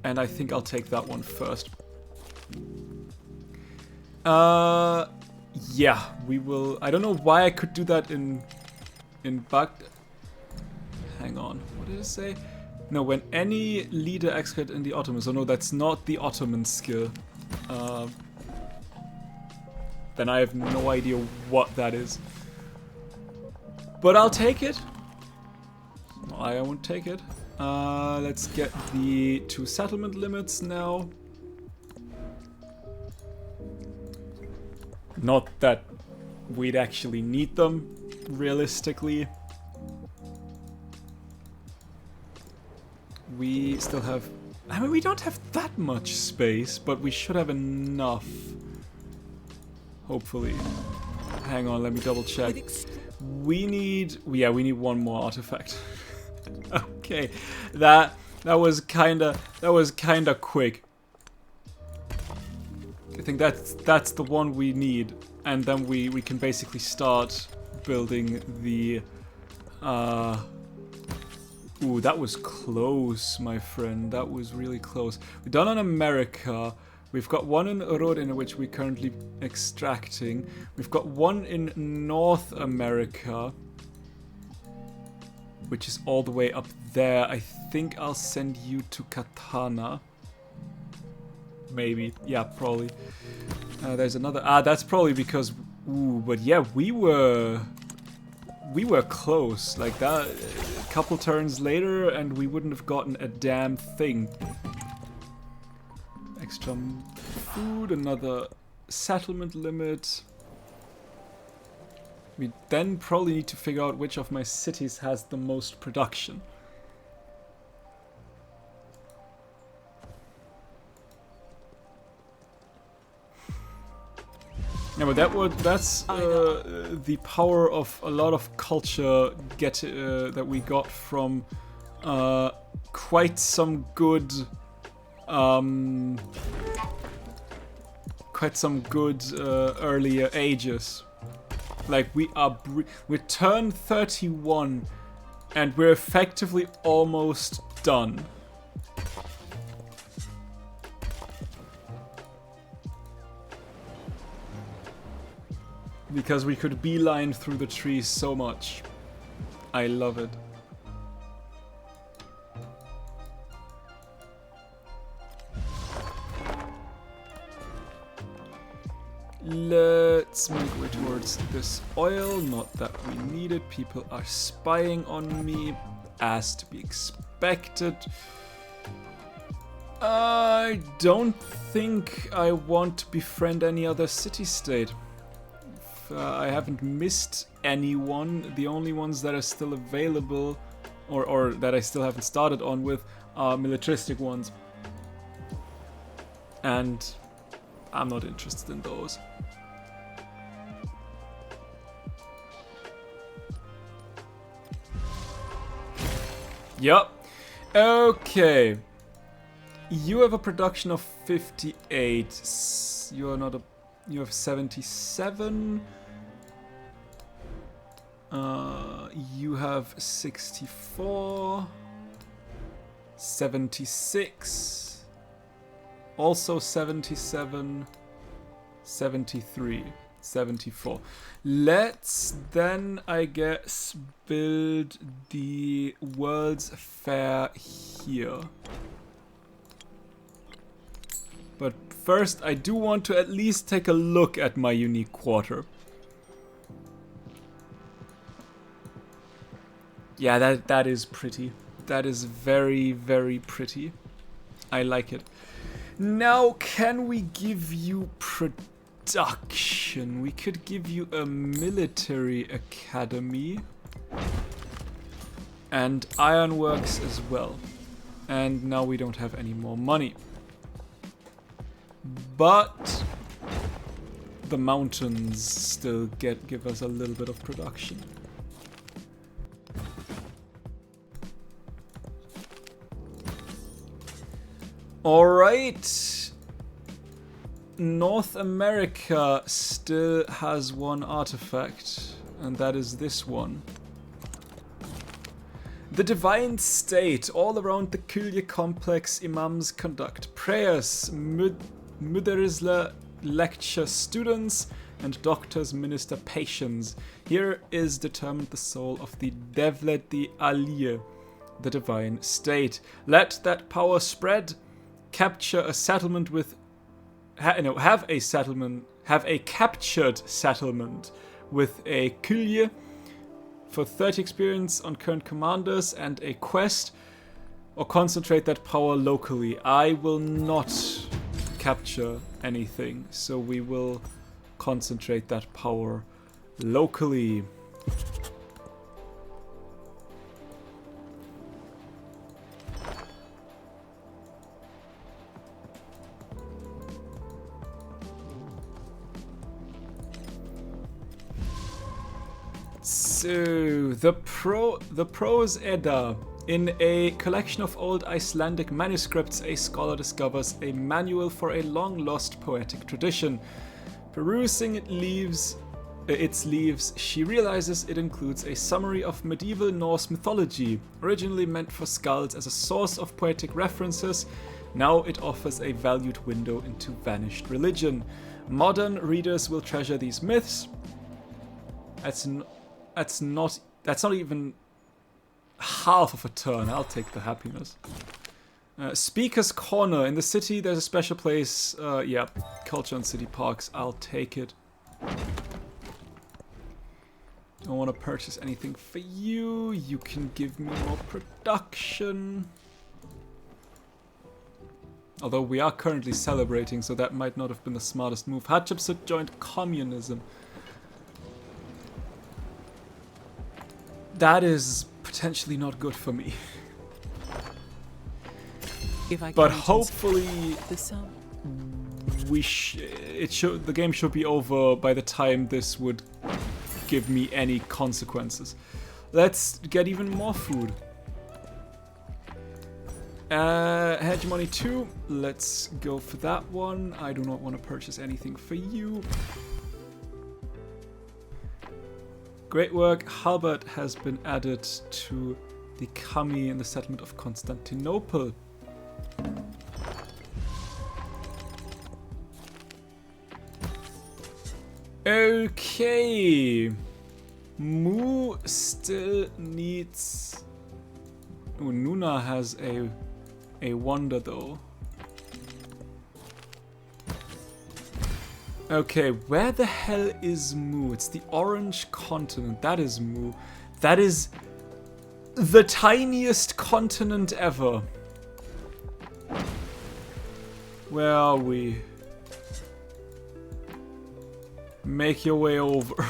and I think I'll take that one first. Yeah, we will. I don't know why I could do that in Baghdad. Hang on, what did it say? No, when any leader executed in the Ottomans. Oh no, that's not the Ottoman skill. Then I have no idea what that is. But I'll take it. I won't take it. Let's get the 2 settlement limits now. Not that we'd actually need them, realistically. We still have... I mean, we don't have that much space, but we should have enough. Hopefully. Hang on, let me double check. We need... yeah, we need one more artifact. Okay, that was kinda quick. I think that's the one we need, and then we can basically start building the ooh, that was close, my friend. That was really close. We're done on America. We've got one in Hurra, in which we're currently extracting. We've got one in North America, which is all the way up there. I think I'll send you to Katana. Maybe. Yeah, probably. There's another... that's probably because... ooh, but yeah, we were close. Like that, a couple turns later, and we wouldn't have gotten a damn thing. Extra food, another settlement limit. We then probably need to figure out which of my cities has the most production. Yeah, but that's the power of a lot of culture that we got from quite some good earlier ages. Like we turned 31 and we're effectively almost done. Because we could beeline through the trees so much. I love it. Let's make way towards this oil. Not that we need it. People are spying on me, as to be expected. I don't think I want to befriend any other city-state. I haven't missed anyone. The only ones that are still available, or that I still haven't started on with, are militaristic ones. And I'm not interested in those. Yup. Okay. You have a production of 58. You are not a. You have 77. You have 64. 76. Also 77. 73. 74. Let's then, I guess, build the World's Fair here. But first, I do want to at least take a look at my unique quarter. Yeah, that is pretty. That is very, very pretty. I like it. Now, can we give you production? We could give you a military academy. And ironworks as well. And now we don't have any more money. But the mountains still give us a little bit of production. Alright. North America still has one artifact, and that is this one. The divine state. All around the Külye complex, imams conduct prayers, Müderisler lecture students, and doctors minister patients. Here is determined the soul of the Devleti Aliye, the divine state. Let that power spread. Capture a settlement with... have a captured settlement with a Külye for 30 experience on current commanders and a quest, or concentrate that power locally. I will not capture anything, so we will concentrate that power locally. So, the Prose Edda. In a collection of old Icelandic manuscripts, a scholar discovers a manual for a long-lost poetic tradition. Perusing its leaves, she realizes it includes a summary of medieval Norse mythology, originally meant for skalds as a source of poetic references. Now it offers a valued window into vanished religion. Modern readers will treasure these myths. That's not even half of a turn. I'll take the happiness. Speaker's Corner. In the city, there's a special place. Yeah, culture and city parks. I'll take it. Don't want to purchase anything for you. You can give me more production. Although we are currently celebrating, so that might not have been the smartest move. Hatshepsut joined communism. That is potentially not good for me. But hopefully the game should be over by the time this would give me any consequences. Let's get even more food. Hegemony 2. Let's go for that one. I do not want to purchase anything for you. Great work. Halbert has been added to the Kami in the settlement of Constantinople. Okay. Mu still needs... Oh, Nuna has a wonder though. Okay, where the hell is Mu? It's the orange continent. That is Mu. That is the tiniest continent ever. Where are we? Make your way over.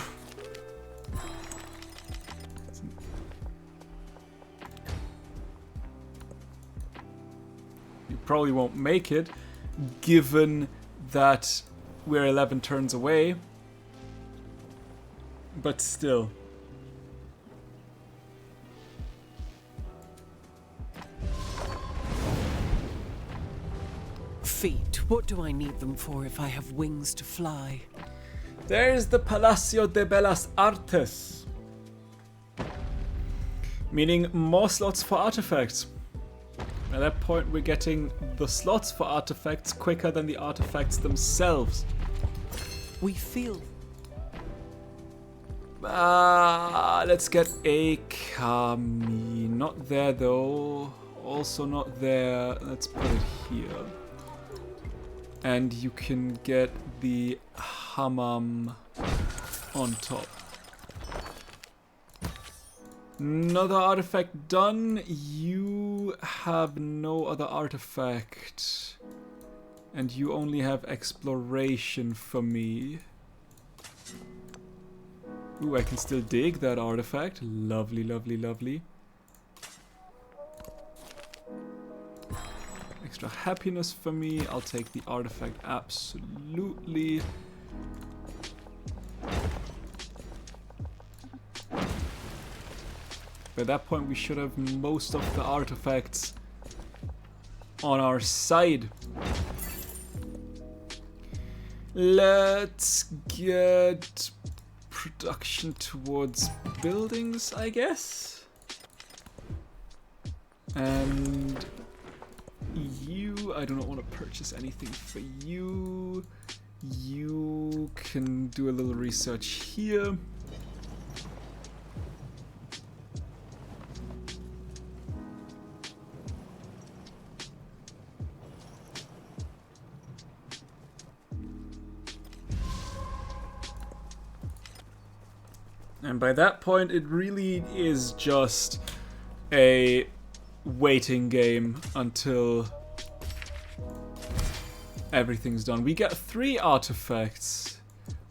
You probably won't make it, given that we're 11 turns away. But still. Feet, what do I need them for if I have wings to fly? There's the Palacio de Bellas Artes. Meaning more slots for artifacts. At that point we're getting the slots for artifacts quicker than the artifacts themselves. We feel. Let's get a Kami. Not there though. Also not there. Let's put it here. And you can get the Hammam on top. Another artifact done. You have no other artifact. And you only have exploration for me. Ooh, I can still dig that artifact. Lovely, lovely, lovely. Extra happiness for me. I'll take the artifact, absolutely. By that point we should have most of the artifacts on our side. Let's get production towards buildings, I guess. And you, I do not want to purchase anything for you. You can do a little research here. And by that point, it really is just a waiting game until everything's done. We get 3 artifacts.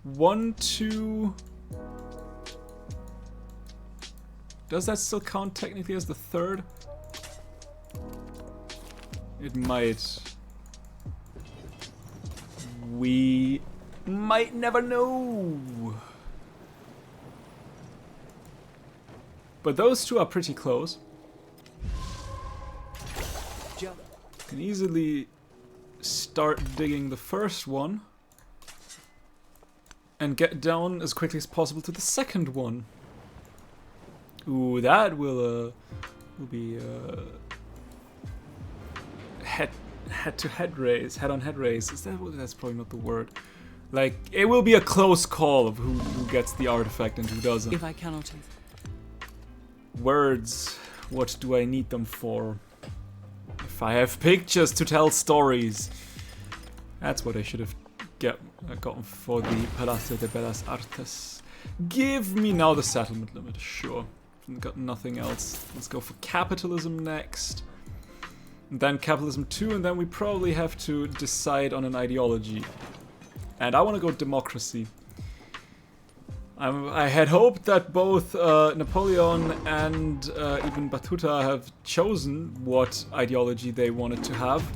1, 2... Does that still count technically as the 3rd? It might. We might never know. But those 2 are pretty close. Can easily start digging the first one and get down as quickly as possible to the second one. Ooh, that will be head-to-head race, head-on-head race. Is that? That's probably not the word. Like, it will be a close call of who gets the artifact and who doesn't. If I cannot. Words, what do I need them for? If I have pictures to tell stories. That's what I should have gotten for the Palacio de Bellas Artes. Give me now the settlement limit, sure. Got nothing else. Let's go for capitalism next. And then capitalism 2, and then we probably have to decide on an ideology. And I want to go democracy. I had hoped that both Napoleon and even Batuta have chosen what ideology they wanted to have.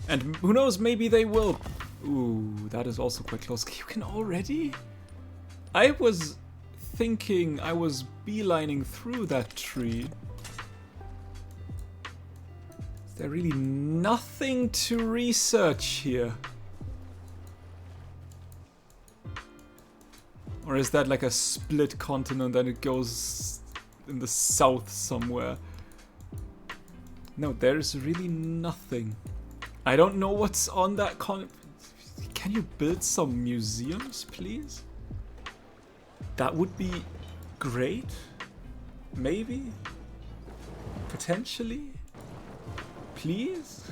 And who knows, maybe they will. Ooh, that is also quite close. You can already? I was thinking I was beelining through that tree. Is there really nothing to research here? Or is that like a split continent and it goes in the south somewhere? No, there's really nothing. I don't know what's on that continent. Can you build some museums, please? That would be great. Maybe? Potentially? Please?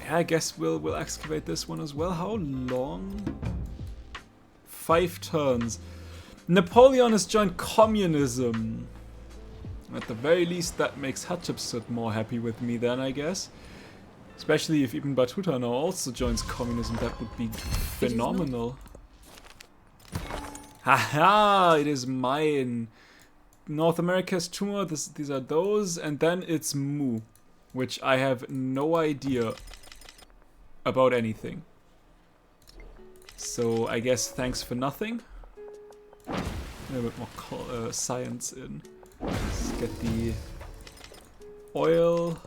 Yeah, I guess we'll excavate this one as well. How long? 5 turns. Napoleon has joined communism. At the very least, that makes Hatshepsut more happy with me then, I guess. Especially if Ibn Battuta now also joins communism, that would be phenomenal. Haha, it is mine. North America has 2 more, these are those, and then it's Mu, which I have no idea about anything. So I guess thanks for nothing. A little bit more science in. Let's get the oil.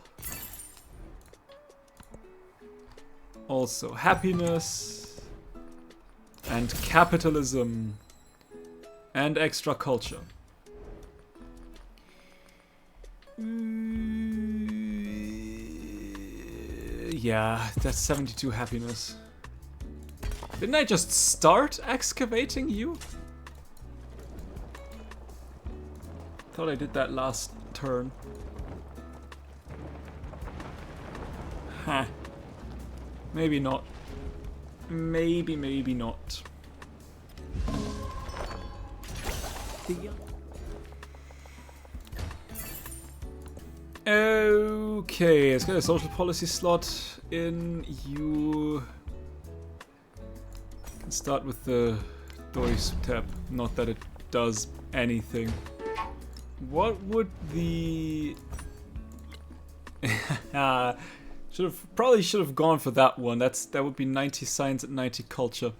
Also happiness. And capitalism. And extra culture. Yeah, that's 72 happiness. Didn't I just start excavating you? Thought I did that last turn. Huh. Maybe not. Maybe not. Okay, let's get a social policy slot in. You can start with the Dois tab. Not that it does anything. What would the probably should have gone for that one. That would be 90 science and 90 culture.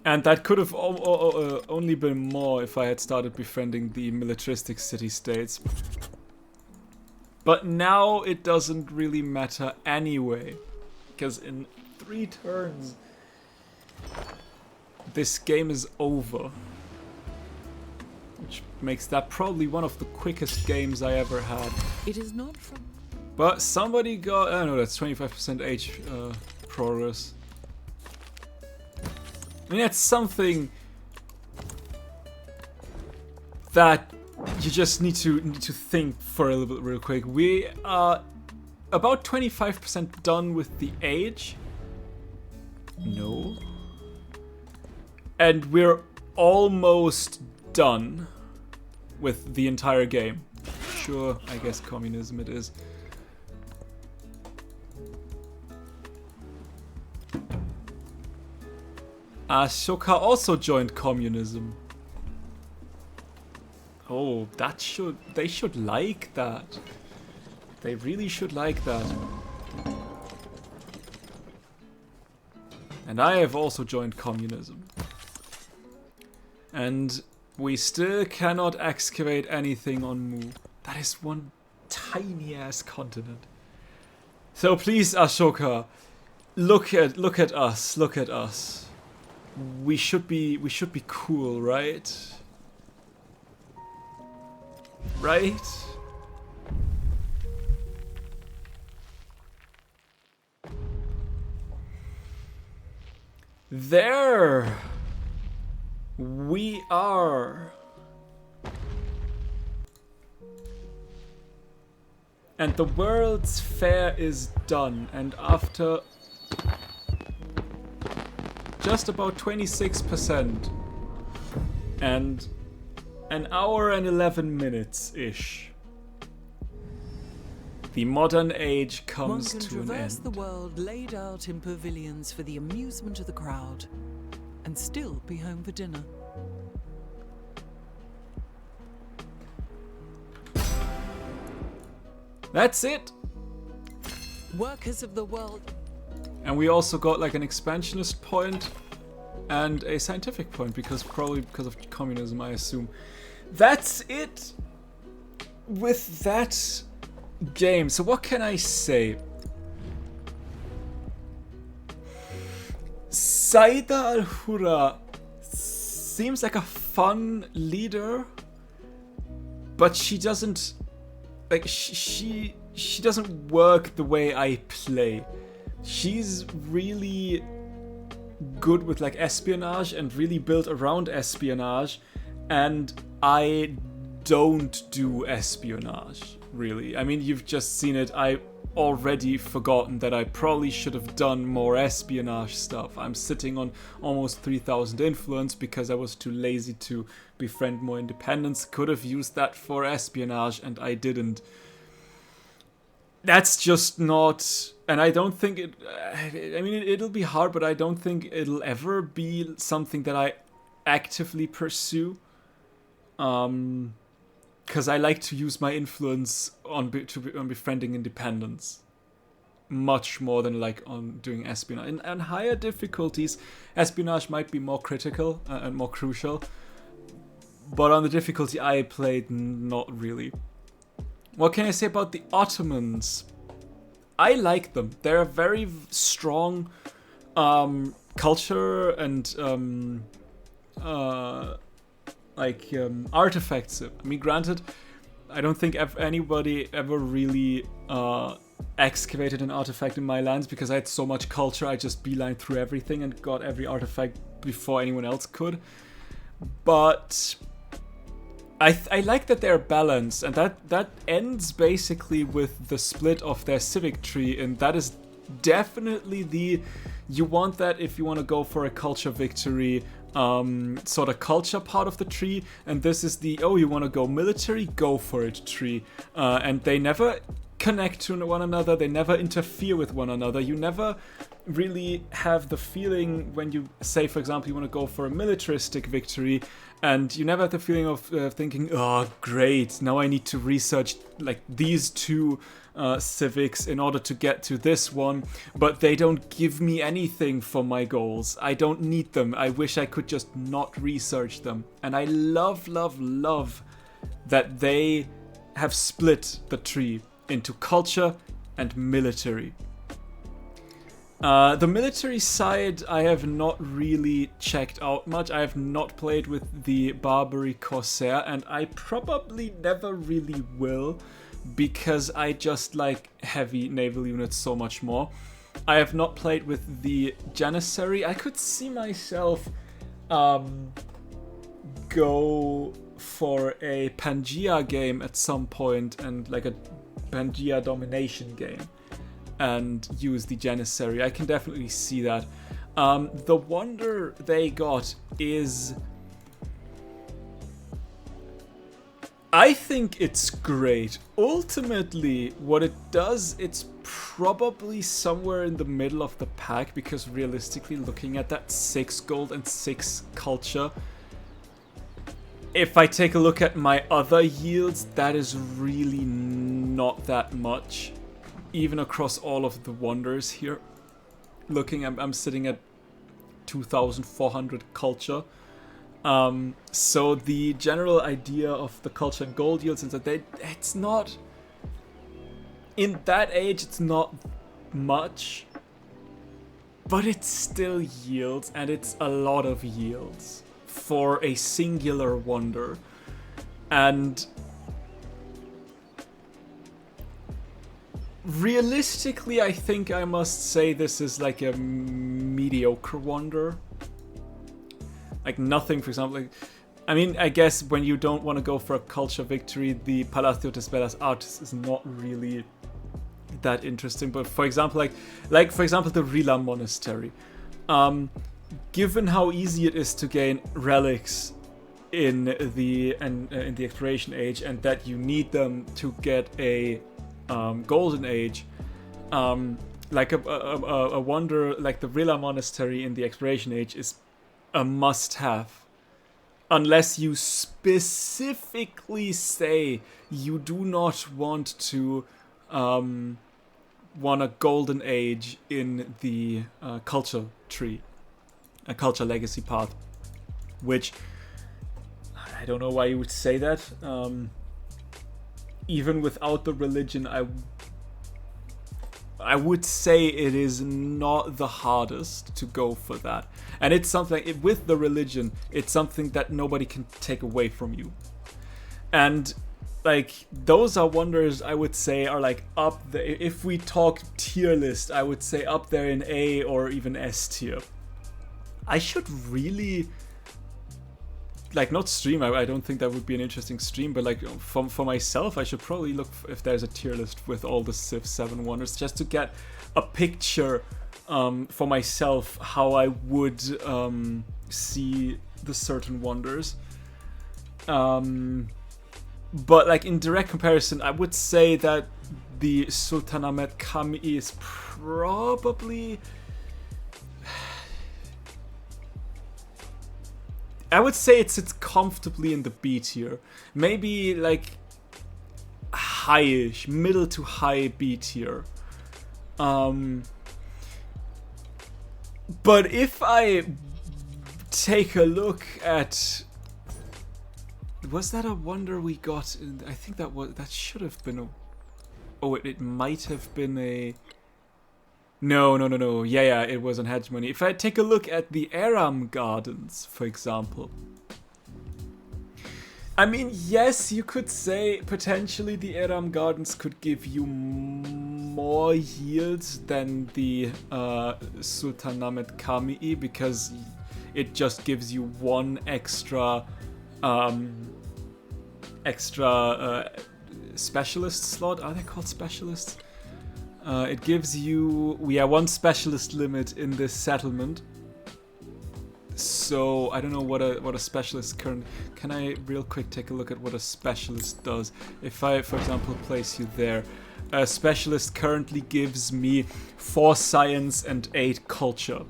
And that could have only been more if I had started befriending the militaristic city-states. But now it doesn't really matter anyway. Because in 3 turns, this game is over. Which makes that probably one of the quickest games I ever had. It is not from... But somebody got... I don't know, that's 25% age progress. I mean, that's something that you just need to think for a little bit real quick. We are about 25% done with the age. No. And we're almost done with the entire game. Sure, I guess communism it is. Ashoka also joined communism. Oh, they should like that. They really should like that. And I have also joined communism. And we still cannot excavate anything on Mu. That is one tiny ass continent. So please, Ashoka, look at us. Look at us. We should be cool, right? Right? There we are. And the World's Fair is done, and after just about 26% and an hour and 11 minutes-ish, the modern age comes to an end. One can traverse the world laid out in pavilions for the amusement of the crowd and still be home for dinner. That's it. Workers of the world. And we also got like an expansionist point and a scientific point, probably because of communism, I assume. That's it with that game. So what can I say? Sayyida al-Hurra seems like a fun leader, but she doesn't she doesn't work the way I play. She's really good with like espionage and really built around espionage, and I don't do espionage really. I mean, you've just seen it. I already forgotten that I probably should have done more espionage stuff. I'm sitting on almost 3,000 influence because I was too lazy to befriend more independents. Could have used that for espionage and I didn't. That's just not... And I don't think it... I mean, it'll be hard, but I don't think it'll ever be something that I actively pursue. Because I like to use my influence on befriending independents much more than like on doing espionage. And higher difficulties, espionage might be more critical and more crucial. But on the difficulty I played, not really. What can I say about the Ottomans? I like them. They're a very strong culture and artifacts. I mean, granted, I don't think anybody ever really excavated an artifact in my lands because I had so much culture. I just beelined through everything and got every artifact before anyone else could. But I like that they're balanced, and that ends basically with the split of their civic tree, and that is definitely you want that if you want to go for a culture victory, sort of culture part of the tree, and this is you want to go military, go for it tree, and they never connect to one another, they never interfere with one another. You never really have the feeling when you say, for example, you want to go for a militaristic victory, and you never have the feeling of thinking, oh great, now I need to research like these two civics in order to get to this one, but they don't give me anything for my goals. I don't need them. I wish I could just not research them. And I love that they have split the tree into culture and military. The military side I have not really checked out much. I have not played with the Barbary Corsair, and I probably never really will, because I just like heavy naval units so much more. I have not played with the Janissary. I could see myself go for a Pangaea game at some point, and like a Pangaea domination game, and use the Janissary. I can definitely see that. The wonder they got is... I think it's great. Ultimately, what it does, it's probably somewhere in the middle of the pack, because realistically, looking at that 6 gold and 6 culture, if I take a look at my other yields, that is really not that much, even across all of the wonders here. Looking, I'm sitting at 2,400 culture. So the general idea of the culture and gold yields is that it's not, in that age, it's not much, but it still yields, and it's a lot of yields for a singular wonder. And realistically, I think I must say this is like a mediocre wonder. Like nothing, for example, like, I mean, I guess when you don't want to go for a culture victory, the Palacio de Bellas Artes is not really that interesting. But for example, like for example, the Rila Monastery. Given how easy it is to gain relics in the Exploration Age, and that you need them to get a Golden Age, like a wonder like the Rila Monastery in the Exploration Age is a must-have, unless you specifically say you do not want to want a Golden Age in the culture tree, a culture legacy path, which I don't know why you would say that. Even without the religion, I would say it is not the hardest to go for that. And it's something, with the religion, it's something that nobody can take away from you. And like, those are wonders I would say are like up there. If we talk tier list, I would say up there in A or even S tier. I should really like not stream. I don't think that would be an interesting stream, but like for myself, I should probably look if there's a tier list with all the Civ 7 wonders, just to get a picture for myself how I would see the certain wonders. But like in direct comparison, I would say that the Sultanahmet Kami is probably, I would say it sits comfortably in the B tier. Maybe like high-ish, middle to high B tier. But if I take a look at, was that a wonder we got? I think that should have been a, oh, it might have been a, no. Yeah, it was on Hegemony. If I take a look at the Aram Gardens, for example, I mean, yes, you could say potentially the Aram Gardens could give you more yields than the Sultanahmet Kami, because it just gives you one extra specialist slot. Are they called specialists? It gives you, one specialist limit in this settlement. So I don't know what a specialist can I real quick take a look at what a specialist does? If I, for example, place you there, a specialist currently gives me 4 science and 8 culture.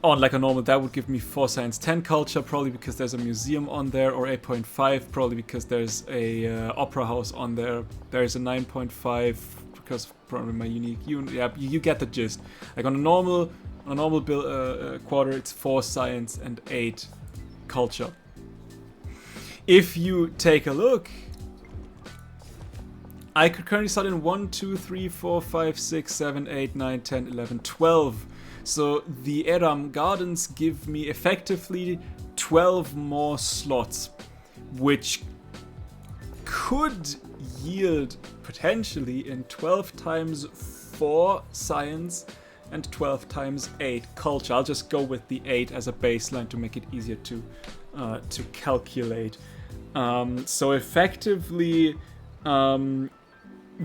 On like a normal, that would give me 4 science, 10 culture, probably because there's a museum on there, or 8.5, probably because there's a opera house on there. There's a 9.5 because probably my unique unit. Yeah, you get the gist. Like on a normal quarter, it's 4 science and 8 culture. If you take a look, I could currently start in 1, 2, 3, 4, 5, 6, 7, 8, 9, 10, 11, 12. So the Aram Gardens give me effectively 12 more slots, which could yield potentially in 12 times 4 science and 12 times 8 culture. I'll just go with the 8 as a baseline to make it easier to calculate. So effectively,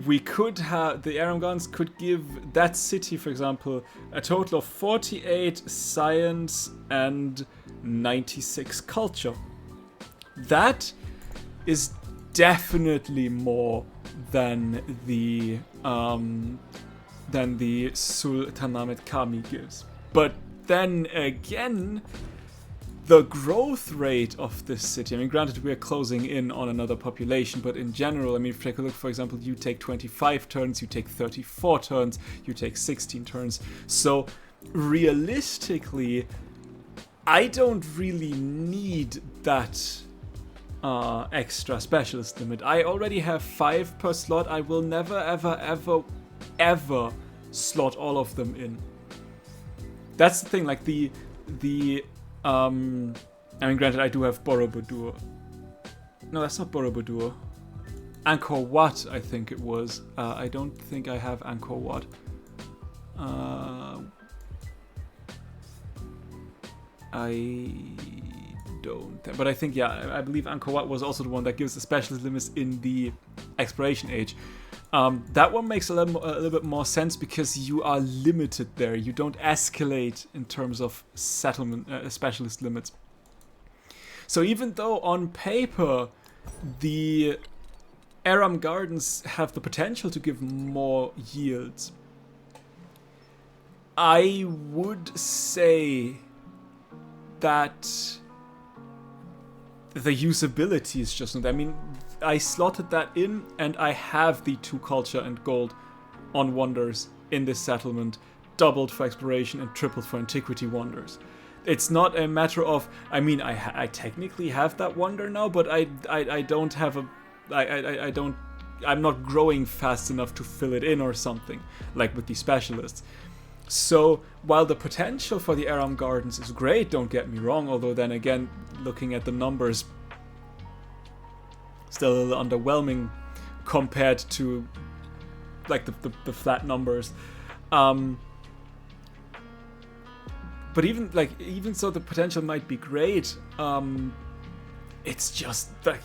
we could have, the Aram Gardens could give that city, for example, a total of 48 science and 96 culture. That is definitely more than the Sultanahmet Kami gives. But then again, the growth rate of this city, I mean, granted, we're closing in on another population, but in general, I mean, if you take a look, for example, you take 25 turns, you take 34 turns, you take 16 turns. So realistically, I don't really need that extra specialist limit. I already have 5 per slot. I will never, ever slot all of them in. That's the thing, like the I mean, granted, I do have Borobudur. No, that's not Borobudur. Angkor Wat, I think it was. I don't think I have Angkor Wat. I don't. But I think, yeah, I believe Angkor Wat was also the one that gives the specialist limits in the Exploration Age. That one makes a little bit more sense because you are limited there. You don't escalate in terms of settlement specialist limits. So even though on paper the Aram Gardens have the potential to give more yields, I would say that the usability is just not. I mean, I slotted that in, and I have the 2 culture and gold on wonders in this settlement, doubled for exploration and tripled for antiquity wonders. It's not a matter of, I mean, I technically have that wonder now, but I don't have I'm not growing fast enough to fill it in or something, like with the specialists. So while the potential for the Aram Gardens is great, don't get me wrong, although then again, looking at the numbers, still a little underwhelming compared to like the flat numbers. But even so, the potential might be great. It's just like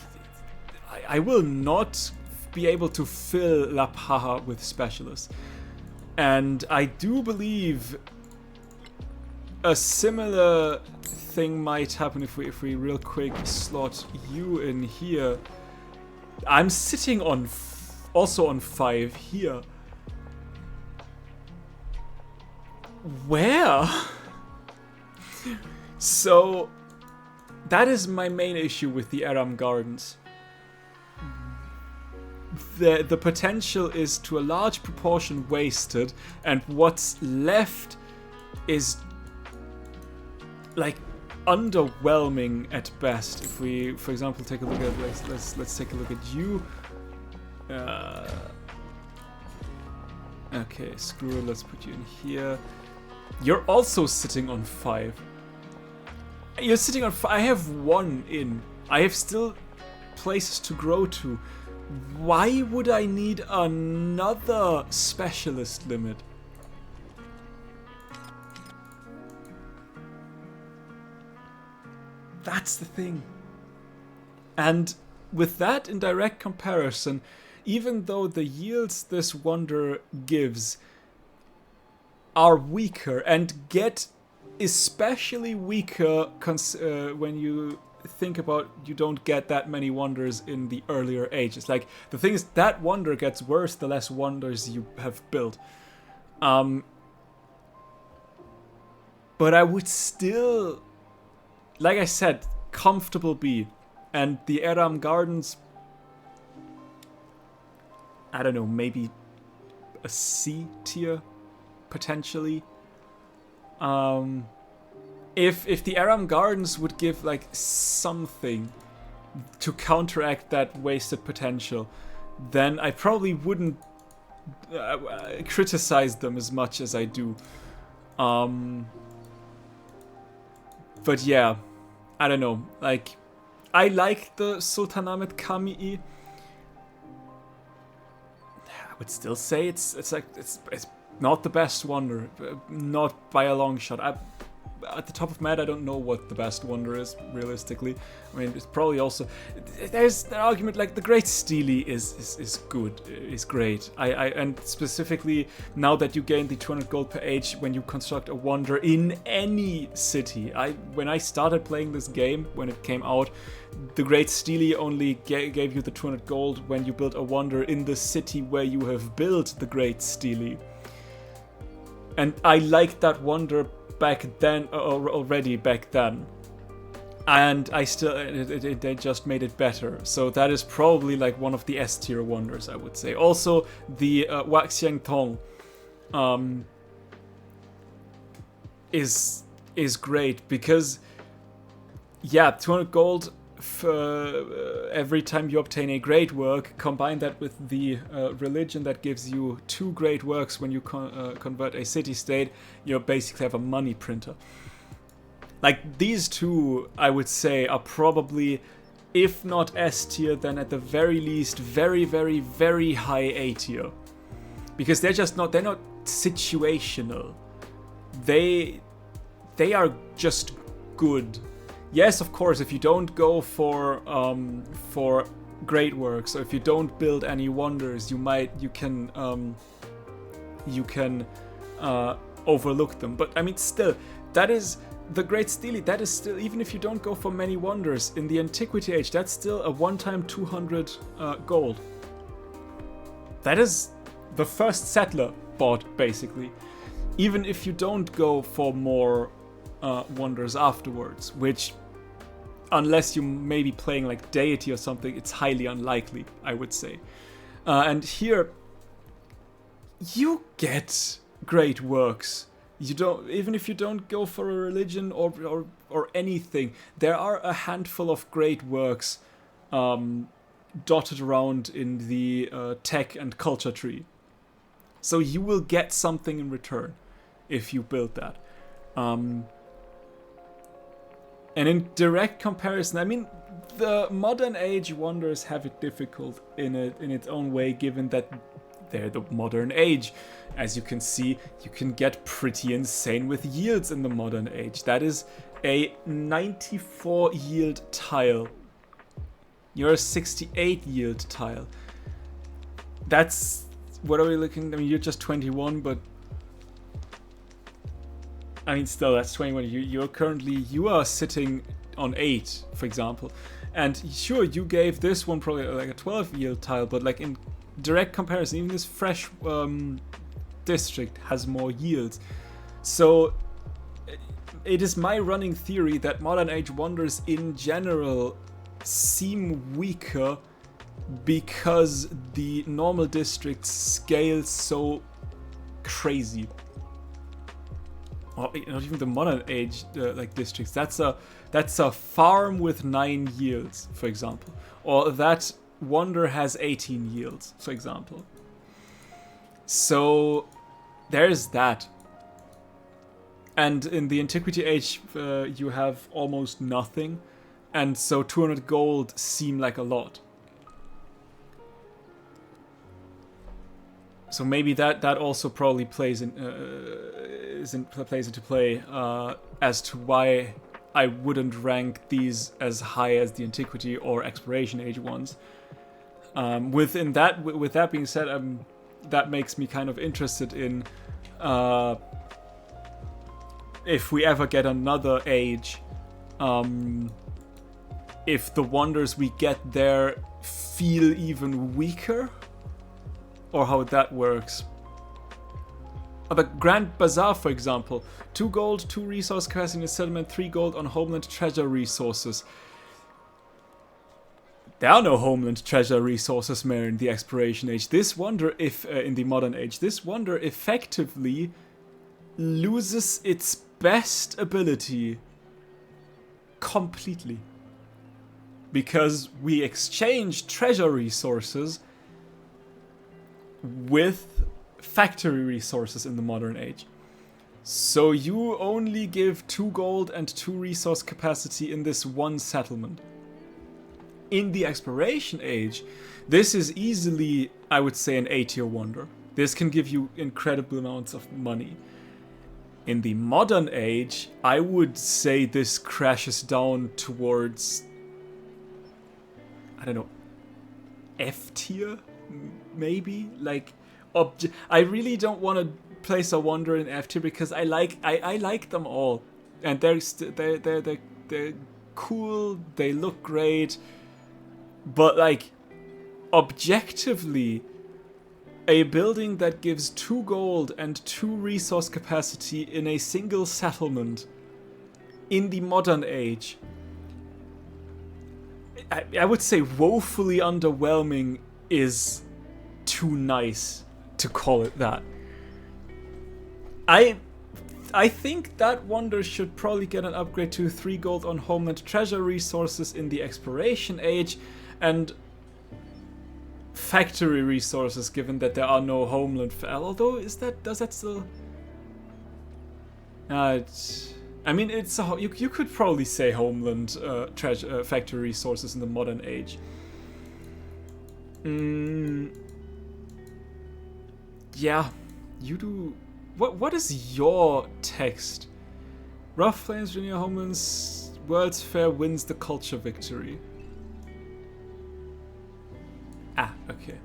I will not be able to fill La Paja with specialists, and I do believe a similar thing might happen if we real quick slot you in here. I'm sitting on also on 5 here. Where? So that is my main issue with the Aram Gardens. The potential is to a large proportion wasted, and what's left is like underwhelming at best. If we, for example, take a look at let's take a look at you. Okay, screw it. Let's put you in here. You're also sitting on 5. You're sitting on 5. I have 1 in. I have still places to grow to. Why would I need another specialist limit? That's the thing. And with that in direct comparison, even though the yields this wonder gives are weaker and get especially weaker when you think about you don't get that many wonders in the earlier ages. Like, the thing is, that wonder gets worse the less wonders you have built. But I would still, like I said, comfortable B. And the Aram Gardens, I don't know, maybe a C tier, potentially. If the Aram Gardens would give like something to counteract that wasted potential, then I probably wouldn't criticize them as much as I do. But yeah, I don't know. Like, I like the Sultanahmet Kamii. I would still say it's not the best wonder, not by a long shot. At the top of my head, I don't know what the best wonder is, realistically. I mean, it's probably also... There's an argument, like, the Great Steely is good, is great. And specifically, now that you gain the 200 gold per age when you construct a wonder in any city. When I started playing this game, when it came out, the Great Steely only gave you the 200 gold when you built a wonder in the city where you have built the Great Steely. And I liked that wonder back then, already back then, and I still they just made it better. So that is probably like one of the S tier wonders, I would say. Also, the Waxiang Tong is great because, yeah, 200 gold for every time you obtain a great work. Combine that with the religion that gives you 2 great works when you convert a city-state, you basically have a money printer. Like, these two, I would say, are probably, if not S tier, then at the very least very, very, very high A tier. Because they're not situational. They are just good. Yes, of course, if you don't go for great works, or if you don't build any wonders, you can overlook them. But I mean, still, that is the Great Steely. That is still, even if you don't go for many wonders in the Antiquity Age, that's still a one-time 200 gold. That is the first settler bought, basically. Even if you don't go for more wonders afterwards, which, unless you may be playing like Deity or something, it's highly unlikely, I would say. And here, you get great works. You don't, even if you don't go for a religion or anything, there are a handful of great works dotted around in the tech and culture tree. So you will get something in return if you build that. And in direct comparison, I mean, the modern age wonders have it difficult in its own way, given that they're the modern age. As you can see, you can get pretty insane with yields in the modern age. That is a 94 yield tile. You're a 68 yield tile. That's, what are we looking, I mean, you're just 21, but I mean, still, that's 21. You are sitting on 8, for example. And sure, you gave this one probably like a 12 yield tile, but like in direct comparison, even this fresh district has more yields. So it is my running theory that modern age wonders in general seem weaker because the normal districts scale so crazy. Or not even the modern age like districts. That's a farm with 9 yields, for example, or that wonder has 18 yields, for example. So there's that. And in the Antiquity Age, you have almost nothing, and so 200 gold seem like a lot. So maybe that also probably plays into play as to why I wouldn't rank these as high as the Antiquity or Exploration Age ones. With that being said, that makes me kind of interested in if we ever get another age, if the wonders we get there feel even weaker, or how that works. The Grand Bazaar, for example, 2 gold, 2 resource capacity in the settlement, 3 gold on homeland treasure resources. There are no homeland treasure resources more in the Exploration Age. This wonder, if in the Modern Age, this wonder effectively loses its best ability completely, because we exchange treasure resources with factory resources in the Modern Age. So you only give 2 gold and 2 resource capacity in this one settlement. In the Exploration Age, this is easily, I would say, an A-tier wonder. This can give you incredible amounts of money. In the Modern Age, I would say this crashes down towards, I don't know, F-tier? Maybe? Like, I really don't want to place a wonder in F-tier because I like them all. And they're cool, they look great. But, like, objectively, a building that gives 2 gold and 2 resource capacity in a single settlement in the Modern Age, I would say woefully underwhelming is too nice to call it that. I think that wonder should probably get an upgrade to 3 gold on homeland treasure resources in the Exploration Age, and factory resources, given that there are no homeland. Although, does that still? I mean, it's you could probably say homeland treasure factory resources in the Modern Age. Yeah, you do. What is your text? Rough Flames, Virginia Homelands, World's Fair wins the culture victory. Ah, okay.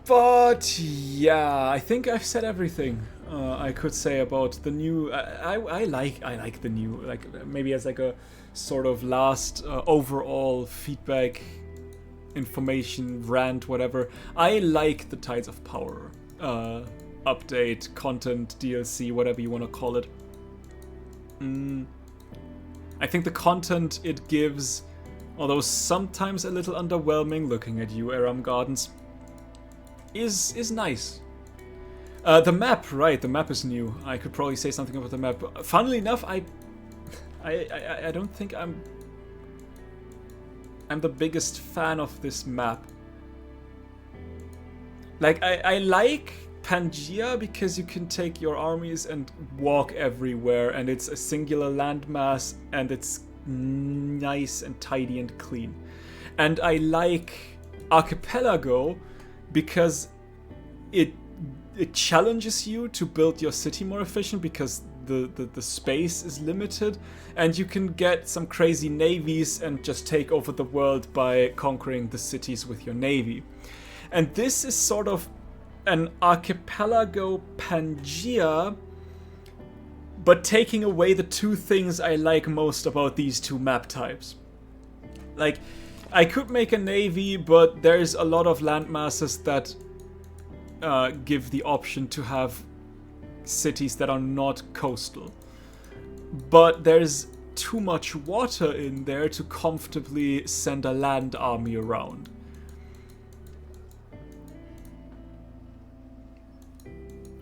But yeah, I think I've said everything I could say about the new. I like the new, like maybe as like a sort of last overall feedback, information rant, whatever. I like the Tides of Power update, content, DLC, whatever you want to call it. I think the content it gives, although sometimes a little underwhelming, looking at you, Aram Gardens, is nice. The map, right? The map is new. I could probably say something about the map. Funnily enough, I don't think I'm the biggest fan of this map. Like, I like Pangaea because you can take your armies and walk everywhere, and it's a singular landmass, and it's nice and tidy and clean. And I like Archipelago because it challenges you to build your city more efficient because the space is limited, and you can get some crazy navies and just take over the world by conquering the cities with your navy. And this is sort of an Archipelago Pangea, but taking away the two things I like most about these two map types. Like, I could make a navy, but there's a lot of landmasses that give the option to have cities that are not coastal. But there's too much water in there to comfortably send a land army around.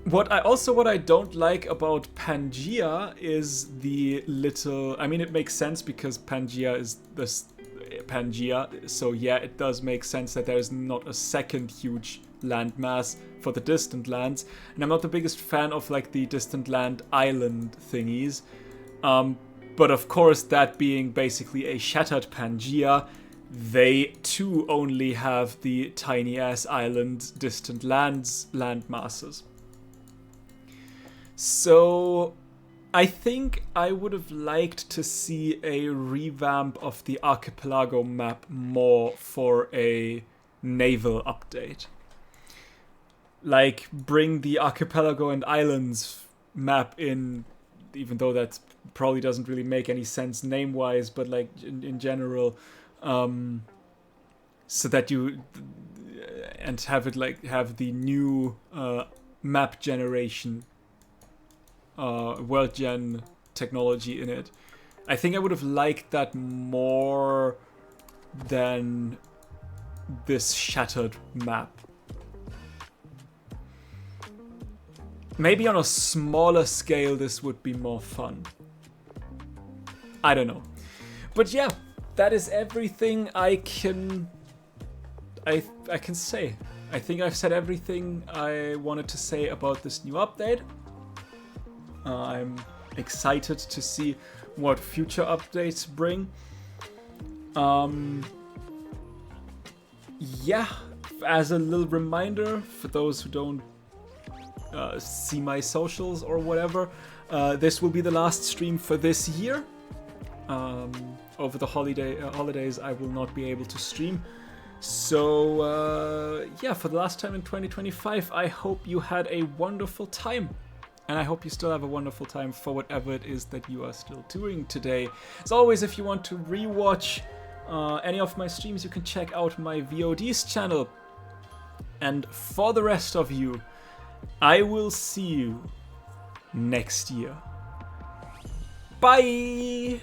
What I don't like about Pangea is the little... I mean, it makes sense because Pangea is this Pangea, so yeah, it does make sense that there is not a second huge landmass for the distant lands. And I'm not the biggest fan of like the distant land island thingies. But of course, that being basically a shattered Pangea, they too only have the tiny ass island distant lands landmasses. So I think I would have liked to see a revamp of the Archipelago map more for a naval update. Like, bring the Archipelago and Islands map in, even though that probably doesn't really make any sense name-wise, but like in general, so that you... and have it like, have the new map generation world gen technology in it. I think I would have liked that more than this shattered map. Maybe on a smaller scale this would be more fun. I don't know. But yeah, that is everything I can say. I think I've said everything I wanted to say about this new update. I'm excited to see what future updates bring. Yeah, as a little reminder for those who don't see my socials or whatever, this will be the last stream for this year. Over the holidays I will not be able to stream. So yeah, for the last time in 2025, I hope you had a wonderful time. And I hope you still have a wonderful time for whatever it is that you are still doing today. As always, if you want to rewatch any of my streams, you can check out my VODs channel. And for the rest of you, I will see you next year. Bye!